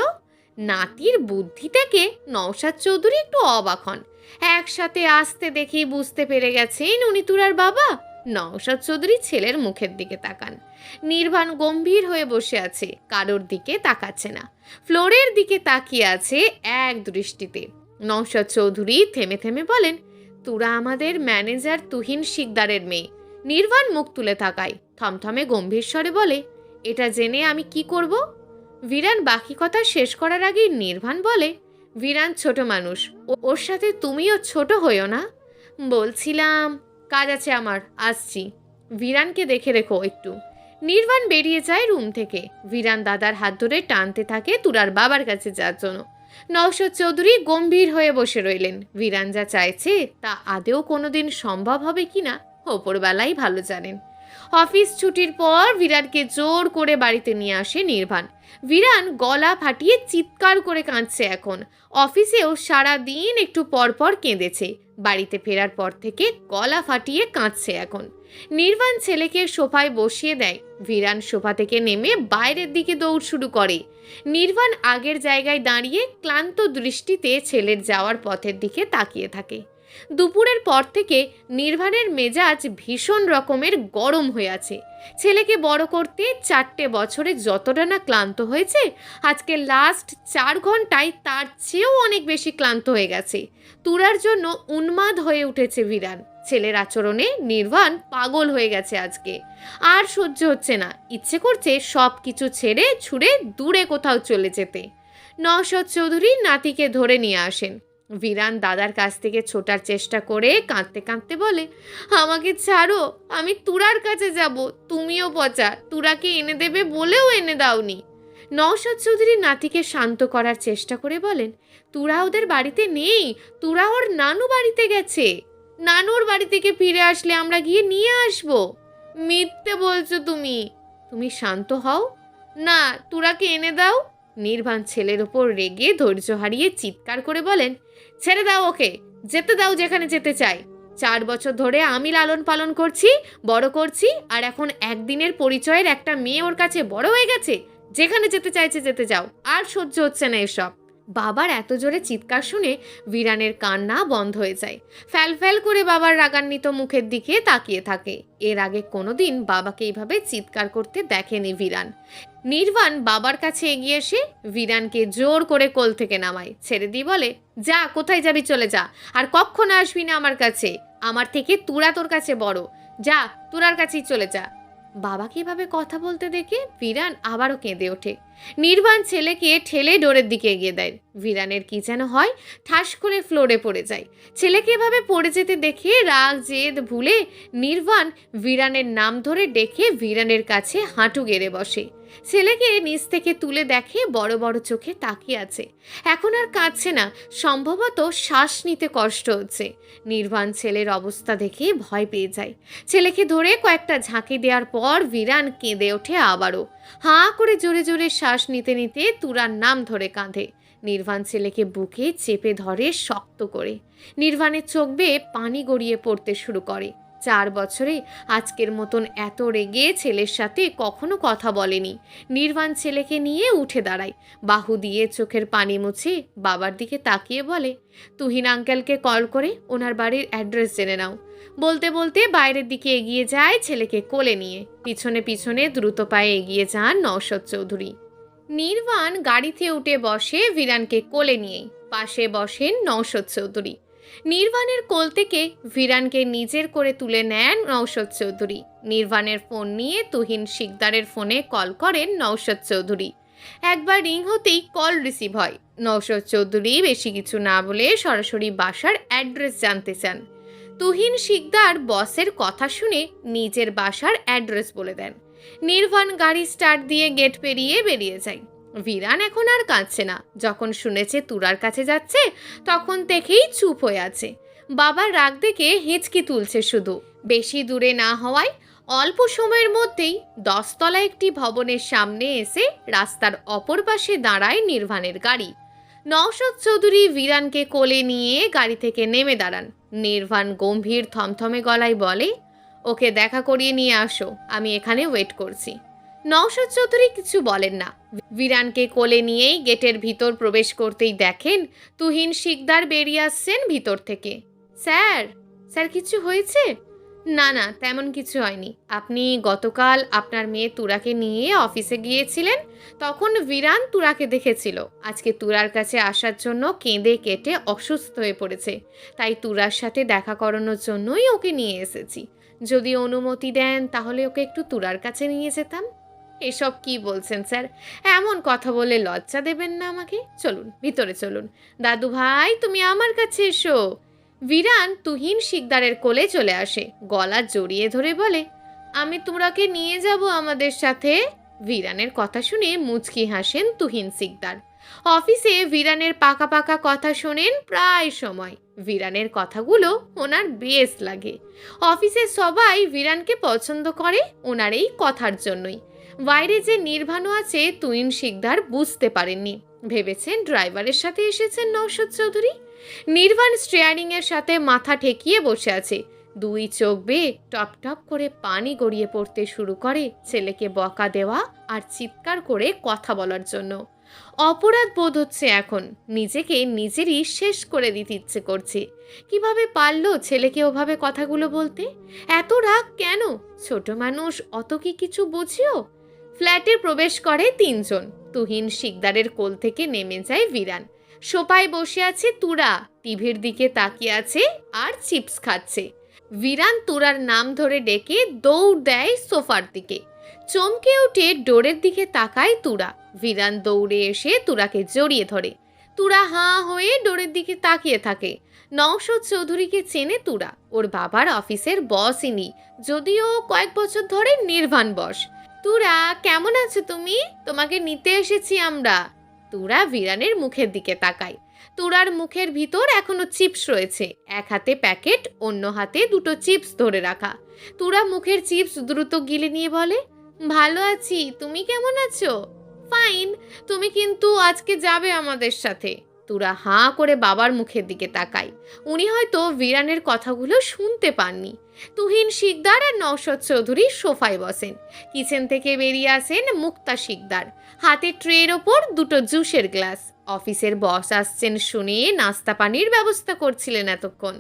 নাতির বুদ্ধি থেকে নওশাদ চৌধুরী একটু অবাক হন। একসাথে আসতে দেখেই বুঝতে পেরে গেছেন উনি তুরার বাবা। নওশাদ চৌধুরী ছেলের মুখের দিকে তাকান। নির্বাণ গম্ভীর হয়ে বসে আছে, কারোর দিকে তাকাচ্ছে না, ফ্লোরের দিকে তাকিয়ে আছে এক দৃষ্টিতে। নওশাদ চৌধুরী থেমে থেমে বলেন, তুরা আমাদের ম্যানেজার তুহিন শিকদারের মেয়ে। নির্বাণ মুখ তুলে তাকায়, থমথমে গম্ভীর স্বরে বলে, এটা জেনে আমি কি করব? বিরান বাকি কথা শেষ করার আগেই নির্বাণ বলে, বিরান ছোট মানুষ, ওর সাথে তুমিও ছোট হইও না। বলছিলাম, কাজ আছে আমার, আসছি। বিরানকে দেখে রেখো একটু। নির্বাণ বেরিয়ে যায় রুম থেকে। বিরান দাদার হাত ধরে টানতে থাকে তুরার বাবার কাছে যাওয়ার জন্য। নওশাদ চৌধুরী গম্ভীর হয়ে বসে রইলেন। বিরান যা চাইছে তা আদেও কোনোদিন সম্ভব হবে কিনা ওপরবেলাই ভালো জানেন। অফিস ছুটির পর বিরানকে জোর করে বাড়িতে নিয়ে আসে নির্বাণ। বিরান গলা ফাটিয়ে চিৎকার করে কাঁদছে এখন। অফিসেও সারা দিন একটু পরপর কেঁদেছে। বাড়িতে ফেরার পর থেকে গলা ফাটিয়ে কাঁদছে এখন। নির্বাণ ছেলেকে সোফায় বসিয়ে দেয়। বিরান সোফা থেকে নেমে বাইরের দিকে দৌড় শুরু করে। নির্বাণ আগের জায়গায় দাঁড়িয়ে ক্লান্ত দৃষ্টিতে ছেলের যাওয়ার পথের দিকে তাকিয়ে থাকে। দুপুরের পর থেকে নির্বাণের মেজাজ ভীষণ রকমের গরম হয়ে আছে। ছেলেকে বড় করতে 4টে বছরে যতটা না ক্লান্ত হয়েছে, আজকে লাস্ট 4 ঘন্টায় তার চেয়েও অনেক বেশি ক্লান্ত হয়ে গেছে। তুরার জন্য উন্মাদ হয়ে উঠেছে বিরান। ছেলের আচরণে নির্বাণ পাগল হয়ে গেছে আজকে। আর সহ্য হচ্ছে না, ইচ্ছে করছে সব কিছু ছেড়ে ছুড়ে দূরে কোথাও চলে যেতে। নওশাদ চৌধুরী নাতিকে ধরে নিয়ে আসেন। বিরান দাদার কাছ থেকে ছোটার চেষ্টা করে কাঁদতে কাঁদতে বলে, আমাকে ছাড়ো, আমি তুরার কাছে যাব। তুমিও পচা, তুরাকে এনে দেবে বলেও এনে দাওনি। নওশাদ চৌধুরী নাতিকে শান্ত করার চেষ্টা করে বলেন, তুরা ওদের বাড়িতে নেই, তুরা ওর নানু বাড়িতে গেছে। নানুর বাড়ি থেকে ফিরে আসলে আমরা গিয়ে নিয়ে আসবো। মিথ্যে বলছো তুমি। তুমি শান্ত হও না, তুরাকে এনে দাও। নির্বাণ ছেলের ওপর রেগে ধৈর্য হারিয়ে চিৎকার করে বলেন, ছেড়ে দাও ওকে, যেতে দাও যেখানে যেতে চাই। 4 বছর ধরে আমি লালন পালন করছি, বড় করছি, আর এখন একদিনের পরিচয়ের একটা মেয়ে ওর কাছে বড় হয়ে গেছে। যেখানে যেতে চাইছে যেতে যাও, আর সহ্য হচ্ছে না এসব। বাবার এত জোরে চিৎকার শুনে ভিরানের কান্না বন্ধ হয়ে যায়। ফ্যাল ফ্যাল করে বাবার রাগান্বিত মুখের দিকে তাকিয়ে থাকে। এর আগে কোনোদিন বাবাকে এইভাবে চিৎকার করতে দেখেনি ভিরান। নির্বাণ বাবার কাছে এগিয়ে এসে ভিরানকে জোর করে কোল থেকে নামায়, ছেড়ে দিয়ে বলে, যা, কোথায় যাবি চলে যা, আর কখনো আসবি না আমার কাছে। আমার থেকে তুরা তোর কাছে বড়, যা, তুরার কাছেই চলে যা। বাবাকে এভাবে কথা বলতে দেখে ভিরান আবারও কেঁদে ওঠে। নির্বাণ ছেলেকে ঠেলে ডোরের দিকে এগিয়ে দেয়। ভিরানের কি যেন হয়, ঠাস করে ফ্লোরে পড়ে যায়। ছেলেকে এভাবে পড়ে যেতে দেখে রাগ জেদ ভুলে নির্বাণ ভিরানের নাম ধরে ডেকে ভিরানের কাছে হাঁটু গেড়ে বসে। ছেলেকে নিচ থেকে তুলে দেখে বড় বড় চোখে তাকিয়ে আছে। এখন আর কাঁদছে না, সম্ভবত শ্বাস নিতে কষ্ট হচ্ছে। নির্বাণ ছেলের অবস্থা দেখে ভয় পেয়ে যায়। ছেলেকে ধরে কয়েকটা ঝাঁকি দেওয়ার পর ভিরান কেঁদে ওঠে আবারও। হাঁ করে জোরে জোরে শ্বাস নিতে নিতে তুরার নাম ধরে কাঁদে। নির্বাণ ছেলেকে বুকে চেপে ধরে শক্ত করে। নির্বাণের চোখ বেয়ে পানি গড়িয়ে পড়তে শুরু করে। 4 বছরে আজকের মতন এত রেগে ছেলের সাথে কখনো কথা বলেনি। নির্বাণ ছেলেকে নিয়ে উঠে দাঁড়ায়, বাহু দিয়ে চোখের পানি মুছে বাবার দিকে তাকিয়ে বলে, তুহিন আঙ্কেলকে কল করে ওনার বাড়ির অ্যাড্রেস জেনে নাও। বলতে বলতে বাইরের দিকে এগিয়ে যায় ছেলেকে কোলে নিয়ে। পিছনে পিছনে দ্রুত পায়ে এগিয়ে যান নওশাদ চৌধুরী। নির্বাণ গাড়িতে উঠে বসে ভিরানকে কোলে নিয়ে। পাশে বসেন নওশাদ চৌধুরী। নির্বাণের কোল থেকে ভিরানকে নিজের করে তুলে নেন নওশাদ চৌধুরী। নির্বাণের ফোন নিয়ে তুহিন শিকদারের ফোনে কল করেন নওশাদ চৌধুরী। একবার রিং হতেই কল রিসিভ হয়। নওশাদ চৌধুরী বেশি কিছু না বলে সরাসরি বাসার অ্যাড্রেস জানতে চান। তুহিন শিকদার বসের কথা শুনে নিজের বাসার অ্যাড্রেস বলে দেন। নির্বাণ গাড়ি স্টার্ট দিয়ে গেট পেরিয়ে বেরিয়ে যায়। ভিরান এখন আর কাঁদছে না। যখন শুনেছে তুরার কাছে যাচ্ছে তখন থেকেই চুপ হয়ে আছে। বাবার রাগ দেখে হেঁচকি তুলছে শুধু। বেশি দূরে না হওয়ায় অল্প সময়ের মধ্যেই 10 তলা একটি ভবনের সামনে এসে রাস্তার অপর পাশে দাঁড়ায় নির্বাণের গাড়ি। নওশাদ চৌধুরী ভিরানকে কোলে নিয়ে গাড়ি থেকে নেমে দাঁড়ান। নির্বাণ গম্ভীর থমথমে গলায় বলে, ওকে দেখা করিয়ে নিয়ে আসো, আমি এখানে ওয়েট করছি। নওশাদ চৌধুরী কিছু বলেন না। ভিরানকে কোলে নিয়েই গেটের ভিতর প্রবেশ করতেই দেখেন তুহিন শিকদার বেরিয়ে আসছেন ভিতর থেকে। স্যার, স্যার কিছু হয়েছে? না না, তেমন কিছু হয়নি। আপনি গতকাল আপনার মেয়ে তুরাকে নিয়ে অফিসে গিয়েছিলেন, তখন ভিরান তুরাকে দেখেছিল। আজকে তুরার কাছে আসার জন্য কেঁদে কেটে অসুস্থ হয়ে পড়েছে, তাই তুরার সাথে দেখা করানোর জন্যই ওকে নিয়ে এসেছি। যদি অনুমতি দেন তাহলে ওকে একটু তুরার কাছে নিয়ে যেতাম। এসব কি বলছেন স্যার? এমন কথা বলে লজ্জা দেবেন না আমাকে। চলুন ভিতরে চলুন। দাদু ভাই, তুমি আমার কাছে এসো। ভিরান তুহিন শিকদারের কোলে চলে আসে, গলা জড়িয়ে ধরে বলে, আমি তুরাকে নিয়ে যাব আমাদের সাথে। ভিরানের কথা শুনে মুচকি হাসেন তুহিন শিকদার। অফিসে ভিরানের পাকা পাকা কথা শোনেন প্রায় সময়। ভিরানের কথাগুলো ওনার বেশ লাগে। অফিসের সবাই ভিরানকে পছন্দ করে ওনার এই কথার জন্যই। বাইরে যে নির্বাণও আছে তুহিন শিকদার বুঝতে পারেননি, ভেবেছেন ড্রাইভারের সাথে এসেছেন নওশাদ চৌধুরী। নির্বাণ স্টিয়ারিং এর সাথে মাথা ঠেকিয়ে বসে আছে। 2 চোখ বেয়ে টপ টপ করে পানি গড়িয়ে পড়তে শুরু করে ছেলেকে বকা দেওয়া আর চিৎকার করে কথা বলার জন্য। অপরাধ বোধ হচ্ছে এখন, নিজেকে নিজেরই শেষ করে দিতে ইচ্ছে করছে। কিভাবে পারলো ছেলেকে ওভাবে কথাগুলো বলতে? এত রাগ কেন? ছোট মানুষ অত কি কিছু বুঝিও? ফ্ল্যাটে প্রবেশ করে 3 জন। তুহিন শিকদারের কোল থেকে নেমে যায় ভিরান। সোফায় বসে আছে তুরা, টিভির দিকে তাকিয়ে আছে আর চিপস খাচ্ছে। ভিরান তুরার নাম ধরে ডেকে দৌড় দেয় সোফার দিকে। চমকে উঠে ডোরের দিকে তাকায় তুরা। ভিরান দৌড়ে এসে তুরাকে জড়িয়ে ধরে। তুরা হাঁ হয়ে ডোরের দিকে তাকিয়ে থাকে। নওশাদ চৌধুরীকে চেনে তুরা, ওর বাবার অফিসের বস ইনি, যদিও কয়েক বছর ধরে নির্বাণ বস। তুরা, কেমন আছো তুমি? তোমাকে নিতে এসেছি আমরা। তুরা বিরানের মুখের দিকে তাকায়। তুরার মুখের ভিতর এখনো চিপস রয়েছে, এক হাতে প্যাকেট, অন্য হাতে দুটো চিপস ধরে রাখা। তুরা মুখের চিপস দ্রুত গিলে নিয়ে বলে, ভালো আছি, তুমি কেমন আছো? ফাইন। তুমি কিন্তু আজকে যাবে আমাদের সাথে। তুরা হাঁ করে বাবার মুখের দিকে তাকায়। উনি হয়তো বিরানের কথাগুলো শুনতে পাননি। তুহিন শিকদার আর নওশাদ চৌধুরী সোফায় বসেন। কিচেন থেকে বেরিয়ে আসেন মুক্তা শিকদার, হাতে ট্রের ওপর দুটো জুসের গ্লাস। অফিসের বস আসছেন শুনে নাস্তা পানির ব্যবস্থা করছিলেন এতক্ষণ।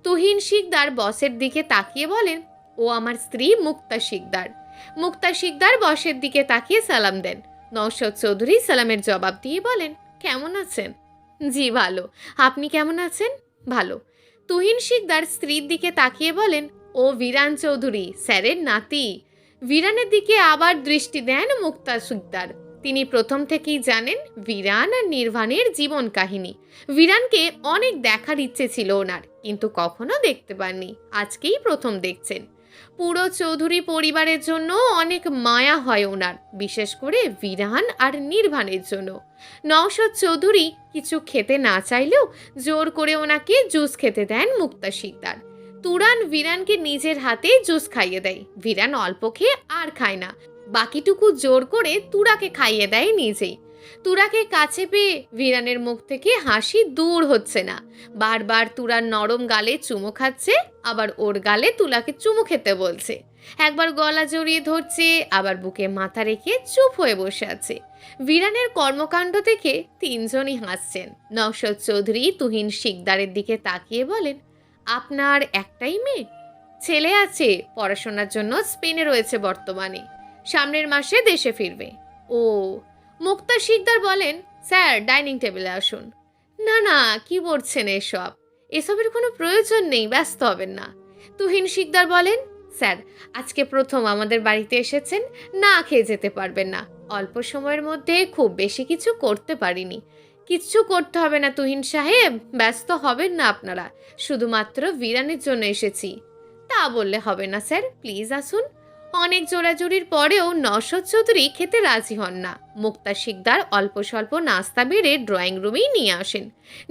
তুহিন শিকদার বসের দিকে তাকিয়ে বলেন, ও আমার স্ত্রী মুক্তা শিকদার। মুক্তা শিকদার বসের দিকে তাকিয়ে সালাম দেন। নওশাদ চৌধুরী সালামের জবাব দিয়ে বলেন, কেমন আছেন? জি ভালো। আপনি কেমন আছেন? ভালো। তুহিন শিকদার স্ত্রীর দিকে তাকিয়ে বলেন, ও বিরান চৌধুরী, স্যারের নাতি। বিরানের দিকে আবার দৃষ্টি দেন মুক্তা শিকদার। তিনি প্রথম থেকেই জানেন বিরান আর নির্বাণের জীবন কাহিনী। বিরানকে অনেক দেখার ইচ্ছে ছিল ওনার, কিন্তু কখনো দেখতে পাননি। আজকেই প্রথম দেখছেন। পুরো চৌধুরী পরিবারের জন্য অনেক মায়া হয় ওনার, বিশেষ করে বিরান আর নির্বাণের জন্য। নওশাদ চৌধুরী কিছু খেতে না চাইলেও জোর করে ওনাকে জুস খেতে দেন মুক্তা শিকদার। তুরান বিরানকে নিজের হাতে জুস খাইয়ে দেয়। বিরান অল্প খেয়ে আর খায় না, বাকিটুকু জোর করে তুরাকে খাইয়ে দেয় নিজেই। তুরাকে কাছে পেয়ে বিরানের মুখ থেকে হাসি দূর হচ্ছে না। বারবার তুরার নরম গালে চুমু খাচ্ছে, আবার ওর গালে তুলাকে চুমু খেতে বলছে। একবার গলা জড়িয়ে ধরছে, আবার বুকে মাথা রেখে চুপ হয়ে বসে আছে। বিরানের কর্মকাণ্ড দেখে তিনজনই হাসছেন। নওশাদ চৌধুরী তুহিন শিকদারের দিকে তাকিয়ে বলেন, আপনার একটাই মেয়ে? ছেলে আছে, পড়াশোনার জন্য স্পেনে রয়েছে বর্তমানে, সামনের মাসে দেশে ফিরবে। ও। মুক্তা শিকদার বলেন, স্যার ডাইনিং টেবিলে আসুন। না না, কি বলছেন এসব? এসবের কোনো প্রয়োজন নেই, ব্যস্ত হবেন না। তুহিন শিকদার বলেন, স্যার আজকে প্রথম আমাদের বাড়িতে এসেছেন, না খেয়ে যেতে পারবেন না। অল্প সময়ের মধ্যে খুব বেশি কিছু করতে পারিনি। কিচ্ছু করতে হবে না তুহিন সাহেব, ব্যস্ত হবেন না আপনারা, শুধুমাত্র বিরানের জন্য এসেছি। তা বললে হবে না স্যার, প্লিজ আসুন। অনেক জোরাজুরির পরেও নওশাদ চৌধুরী খেতে রাজি হন না। মুক্তা শিকদার অল্প স্বল্প নাস্তা বেড়ে ড্রয়িং রুমেই নিয়ে আসেন।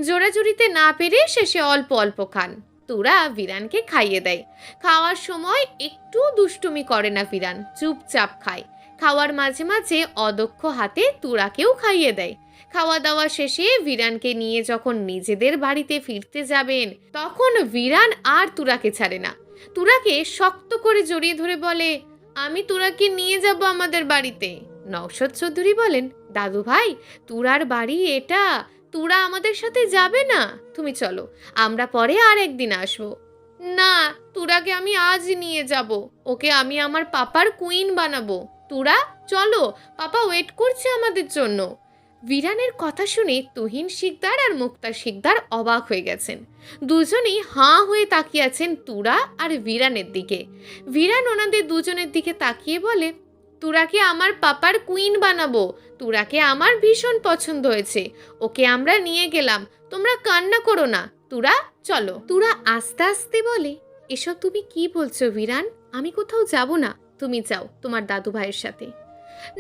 জোরাজুরিতে না পেরে শেষে অল্প অল্প খান। তুরা বিরানকে খাইয়ে দেয়। খাওয়ার সময় একটু দুষ্টুমি করে না বিরান, চুপচাপ খায়। খাওয়ার মাঝে মাঝে অদক্ষ হাতে তুরাকেও খাইয়ে দেয়। খাওয়া দাওয়া শেষে বিরানকে নিয়ে যখন নিজেদের বাড়িতে ফিরতে যাবেন, তখন বিরান আর তুরাকে ছাড়ে না। তুরাকে শক্ত করে জড়িয়ে ধরে বলে, আমি তুরাকে নিয়ে যাব আমাদের বাড়িতে। নওশাদ চৌধুরী বলেন, দাদু ভাই, তুরার বাড়ি এটা, তুরা আমাদের সাথে যাবে না। তুমি চলো, আমরা পরে আর একদিন আসবো। না, তুরাকে আমি আজ নিয়ে যাব, ওকে আমি আমার পাপার কুইন বানাবো। তুরা চলো, পাপা ওয়েট করছে আমাদের জন্য। বিরানের কথা শুনে তুহিন শিকদার আর মুক্তা শিকদার অবাক হয়ে গেছেন। দুজনেই হাঁ হয়ে তাকিয়ে আছেন তুরা আর বিরানের দিকে। বিরান ওনাদের দুজনের দিকে তাকিয়ে বলে, তুরাকে আমার পাপার কুইন বানাবো। তুরাকে আমার ভীষণ পছন্দ হয়েছে, ওকে আমরা নিয়ে গেলাম, তোমরা কান্না করো না। তুরা চলো। তুরা আস্তে আস্তে বলে, এসব তুমি কি বলছো বিরান? আমি কোথাও যাব না, তুমি যাও তোমার দাদু ভাইয়ের সাথে।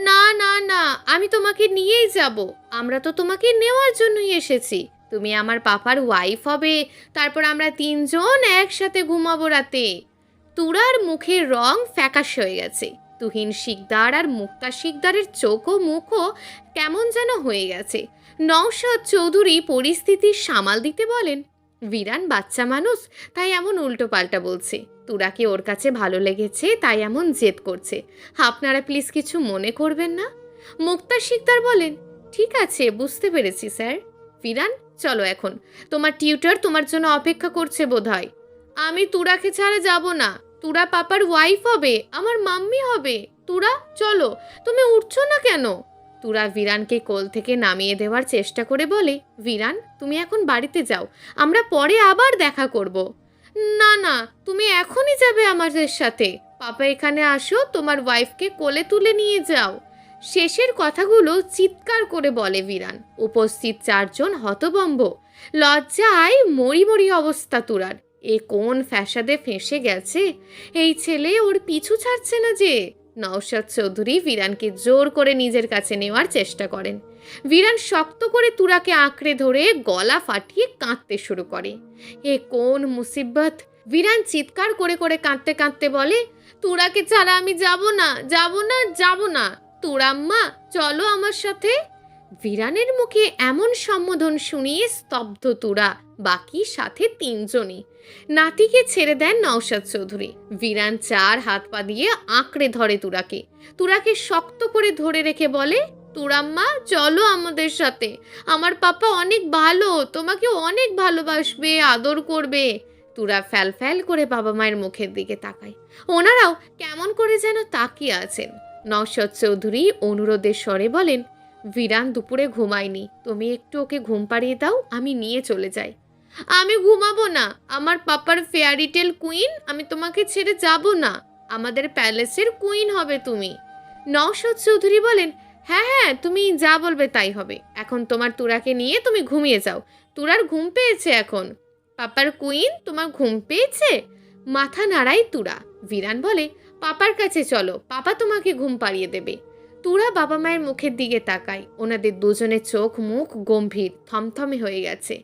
না না না, আমি তোমাকে নিয়েই যাব। আমরা তো তোমাকে নেওয়ার জন্যই এসেছি। তুমি আমার পাপার ওয়াইফ হবে, তারপর আমরা তিনজন একসাথে ঘুমাবো রাতে। তুরার মুখের রং ফ্যাকাশে হয়ে গেছে। তুহিন শিকদার আর মুক্তা শিকদারের চোখ ও মুখও কেমন যেন হয়ে গেছে। নওশাদ চৌধুরী পরিস্থিতি সামাল দিতে বলেন, বিরান বাচ্চা মানুষ, তাই এমন উল্টো পাল্টা বলছে। তুরাকে ওর কাছে ভালো লেগেছে, তাই এমন জেদ করছে। আপনারা প্লিজ কিছু মনে করবেন না। মুক্তা শিকদার বলেন, ঠিক আছে, বুঝতে পেরেছি স্যার। বিরান চলো এখন, তোমার টিউটর তোমার জন্য অপেক্ষা করছে বোধহয়। আমি তুরাকে ছাড়া যাব না। তুরা পাপার ওয়াইফ হবে, আমার মাম্মি হবে। তুরা চলো, তুমি উঠছো না কেন? তুরা বিরানকে কোল থেকে নামিয়ে দেওয়ার চেষ্টা করে বলে, বিরান তুমি এখন বাড়িতে যাও, আমরা পরে আবার দেখা করব। না না, তুমি এখনই যাবে আমাদের সাথে। পাপা এখানে আসো, তোমার ওয়াইফকে কোলে তুলে নিয়ে যাও। শেষের কথাগুলো চিৎকার করে বলে বিরান। উপস্থিত চারজন হতভম্ব। লজ্জায় মরি মরি অবস্থা তুরার। এ কোন ফ্যাসাদে ফেঁসে গেছে? এই ছেলে ওর পিছু ছাড়ছে না যে। নওশাদ চৌধুরী ভিরানকে জোর করে নিজের কাছে নেওয়ার চেষ্টা করেন। ভিরান শক্ত করে তুরাকে আঁকড়ে ধরে গলা ফাটিয়ে কাঁদতে শুরু করে। এ কোন মুসিবত! ভিরান চিৎকার করে করে কাঁদতে কাঁদতে বলে, তুরাকে ছাড়া আমি যাব না, যাব না, যাব না। তুরাম্মা, চলো আমার সাথে। ভিরানের মুখে এমন সম্বোধন শুনিয়ে স্তব্ধ তুরা, বাকি সাথে তিনজনই। নাতিকে ছেড়ে দেন নওশাদ চৌধুরী। ভিরান চার হাত পা দিয়ে আঁকড়ে ধরে তুরাকে। তুরাকে শক্ত করে ধরে রেখে বলে, তুরাম্মা, চলো আমাদের সাথে। আমার পাপা অনেক ভালো, তোমাকে অনেক ভালোবাসবে, আদর করবে। তুরা ফ্যাল ফ্যাল করে বাবা মায়ের মুখের দিকে তাকায়। ওনারাও কেমন করে যেন তাকিয়ে আছেন। নওশাদ চৌধুরী অনুরোধের স্বরে বলেন, ভিরান দুপুরে ঘুমায়নি, তুমি একটু ওকে ঘুম পাড়িয়ে দাও, আমি নিয়ে চলে যাই। আমি ঘুমাবো না, আমার পাপার ফেয়ারি টেল কুইন, আমি তোমাকে ছেড়ে যাব না। আমাদের প্যালেসের কুইন হবে তুমি। নওশাদ চৌধুরী বলেন, হ্যাঁ হ্যাঁ, তুমি যা বলবে তাই হবে। এখন তোমার তুরাকে নিয়ে তুমি ঘুমিয়ে যাও, তুরার ঘুম পেয়েছে এখন। পাপার কুইন, তোমার ঘুম পেয়েছে? মাথা নাড়াই তুরা। ভিরান বলে, পাপার কাছে চলো, পাপা তোমাকে ঘুম পাড়িয়ে দেবে। তুরা বাবা মায়ের মুখের দিকে তাকায়। ওনাদের দুজনের চোখ মুখ গম্ভীর, থমথমে হয়ে গেছে।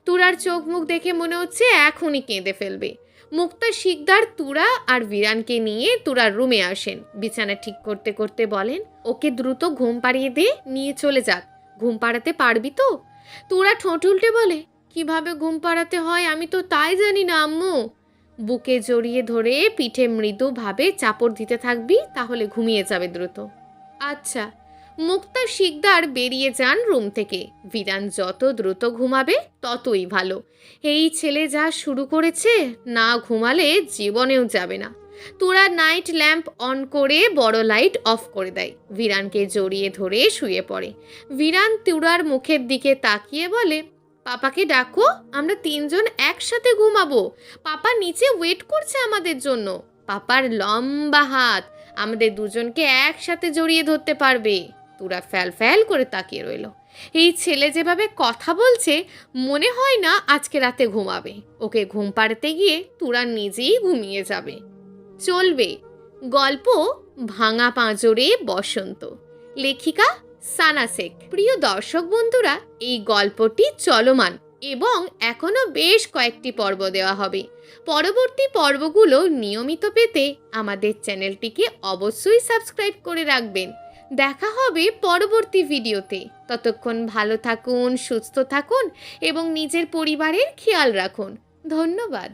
তুরার চোখ মুখ দেখে মনে হচ্ছে এখনই কেঁদে ফেলবে। মুক্তা শিকদার তুরা আর ভিরানকে নিয়ে তুরার রুমে আসেন। বিছানা ঠিক করতে করতে বলেন, ওকে দ্রুত ঘুম পাড়িয়ে দে, নিয়ে চলে যাক। ঘুম পাড়াতে পারবি তো? তুরা ঠোঁট উল্টে বলে, কিভাবে ঘুম পাড়াতে হয় আমি তো তাই জানি না আম্মু। বুকে জড়িয়ে ধরে পিঠে মৃদুভাবে চাপড় দিতে থাকবি, তাহলে ঘুমিয়ে যাবে দ্রুত। আচ্ছা। মুক্তা শিকদার বেরিয়ে যান রুম থেকে। ভিরান যত দ্রুত ঘুমাবে ততই ভালো। এই ছেলে যা শুরু করেছে, না ঘুমালে জীবনেও যাবে না। তুরা নাইট ল্যাম্প অন করে বড় লাইট অফ করে দেয়। ভিরানকে জড়িয়ে ধরে শুয়ে পড়ে। ভিরান তুরার মুখের দিকে তাকিয়ে বলে, পাপাকে ডাকো, আমরা তিনজন একসাথে ঘুমাবো। পাপা নিচে ওয়েট করছে আমাদের জন্য। পাপার লম্বা হাত আমাদের দুজনকে একসাথে জড়িয়ে ধরতে পারবে। তুরা ফ্যাল ফ্যাল করে তাকিয়ে রইল। এই ছেলে যেভাবে কথা বলছে, মনে হয় না আজকে রাতে ঘুমাবে। ওকে ঘুম পাড়াতে গিয়ে তুরা নিজেই ঘুমিয়ে যাবে। চলবে গল্প ভাঙা পাঁজরে বসন্ত, লেখিকা সানা শেখ। প্রিয় দর্শক বন্ধুরা, এই গল্পটি চলমান এবং এখনো বেশ কয়েকটি পর্ব দেওয়া হবে। পরবর্তী পর্বগুলো নিয়মিত পেতে আমাদের চ্যানেলটিকে অবশ্যই সাবস্ক্রাইব করে রাখবেন। দেখা হবে পরবর্তী ভিডিওতে। ততক্ষণ ভালো থাকুন, সুস্থ থাকুন এবং নিজের পরিবারের খেয়াল রাখুন। ধন্যবাদ।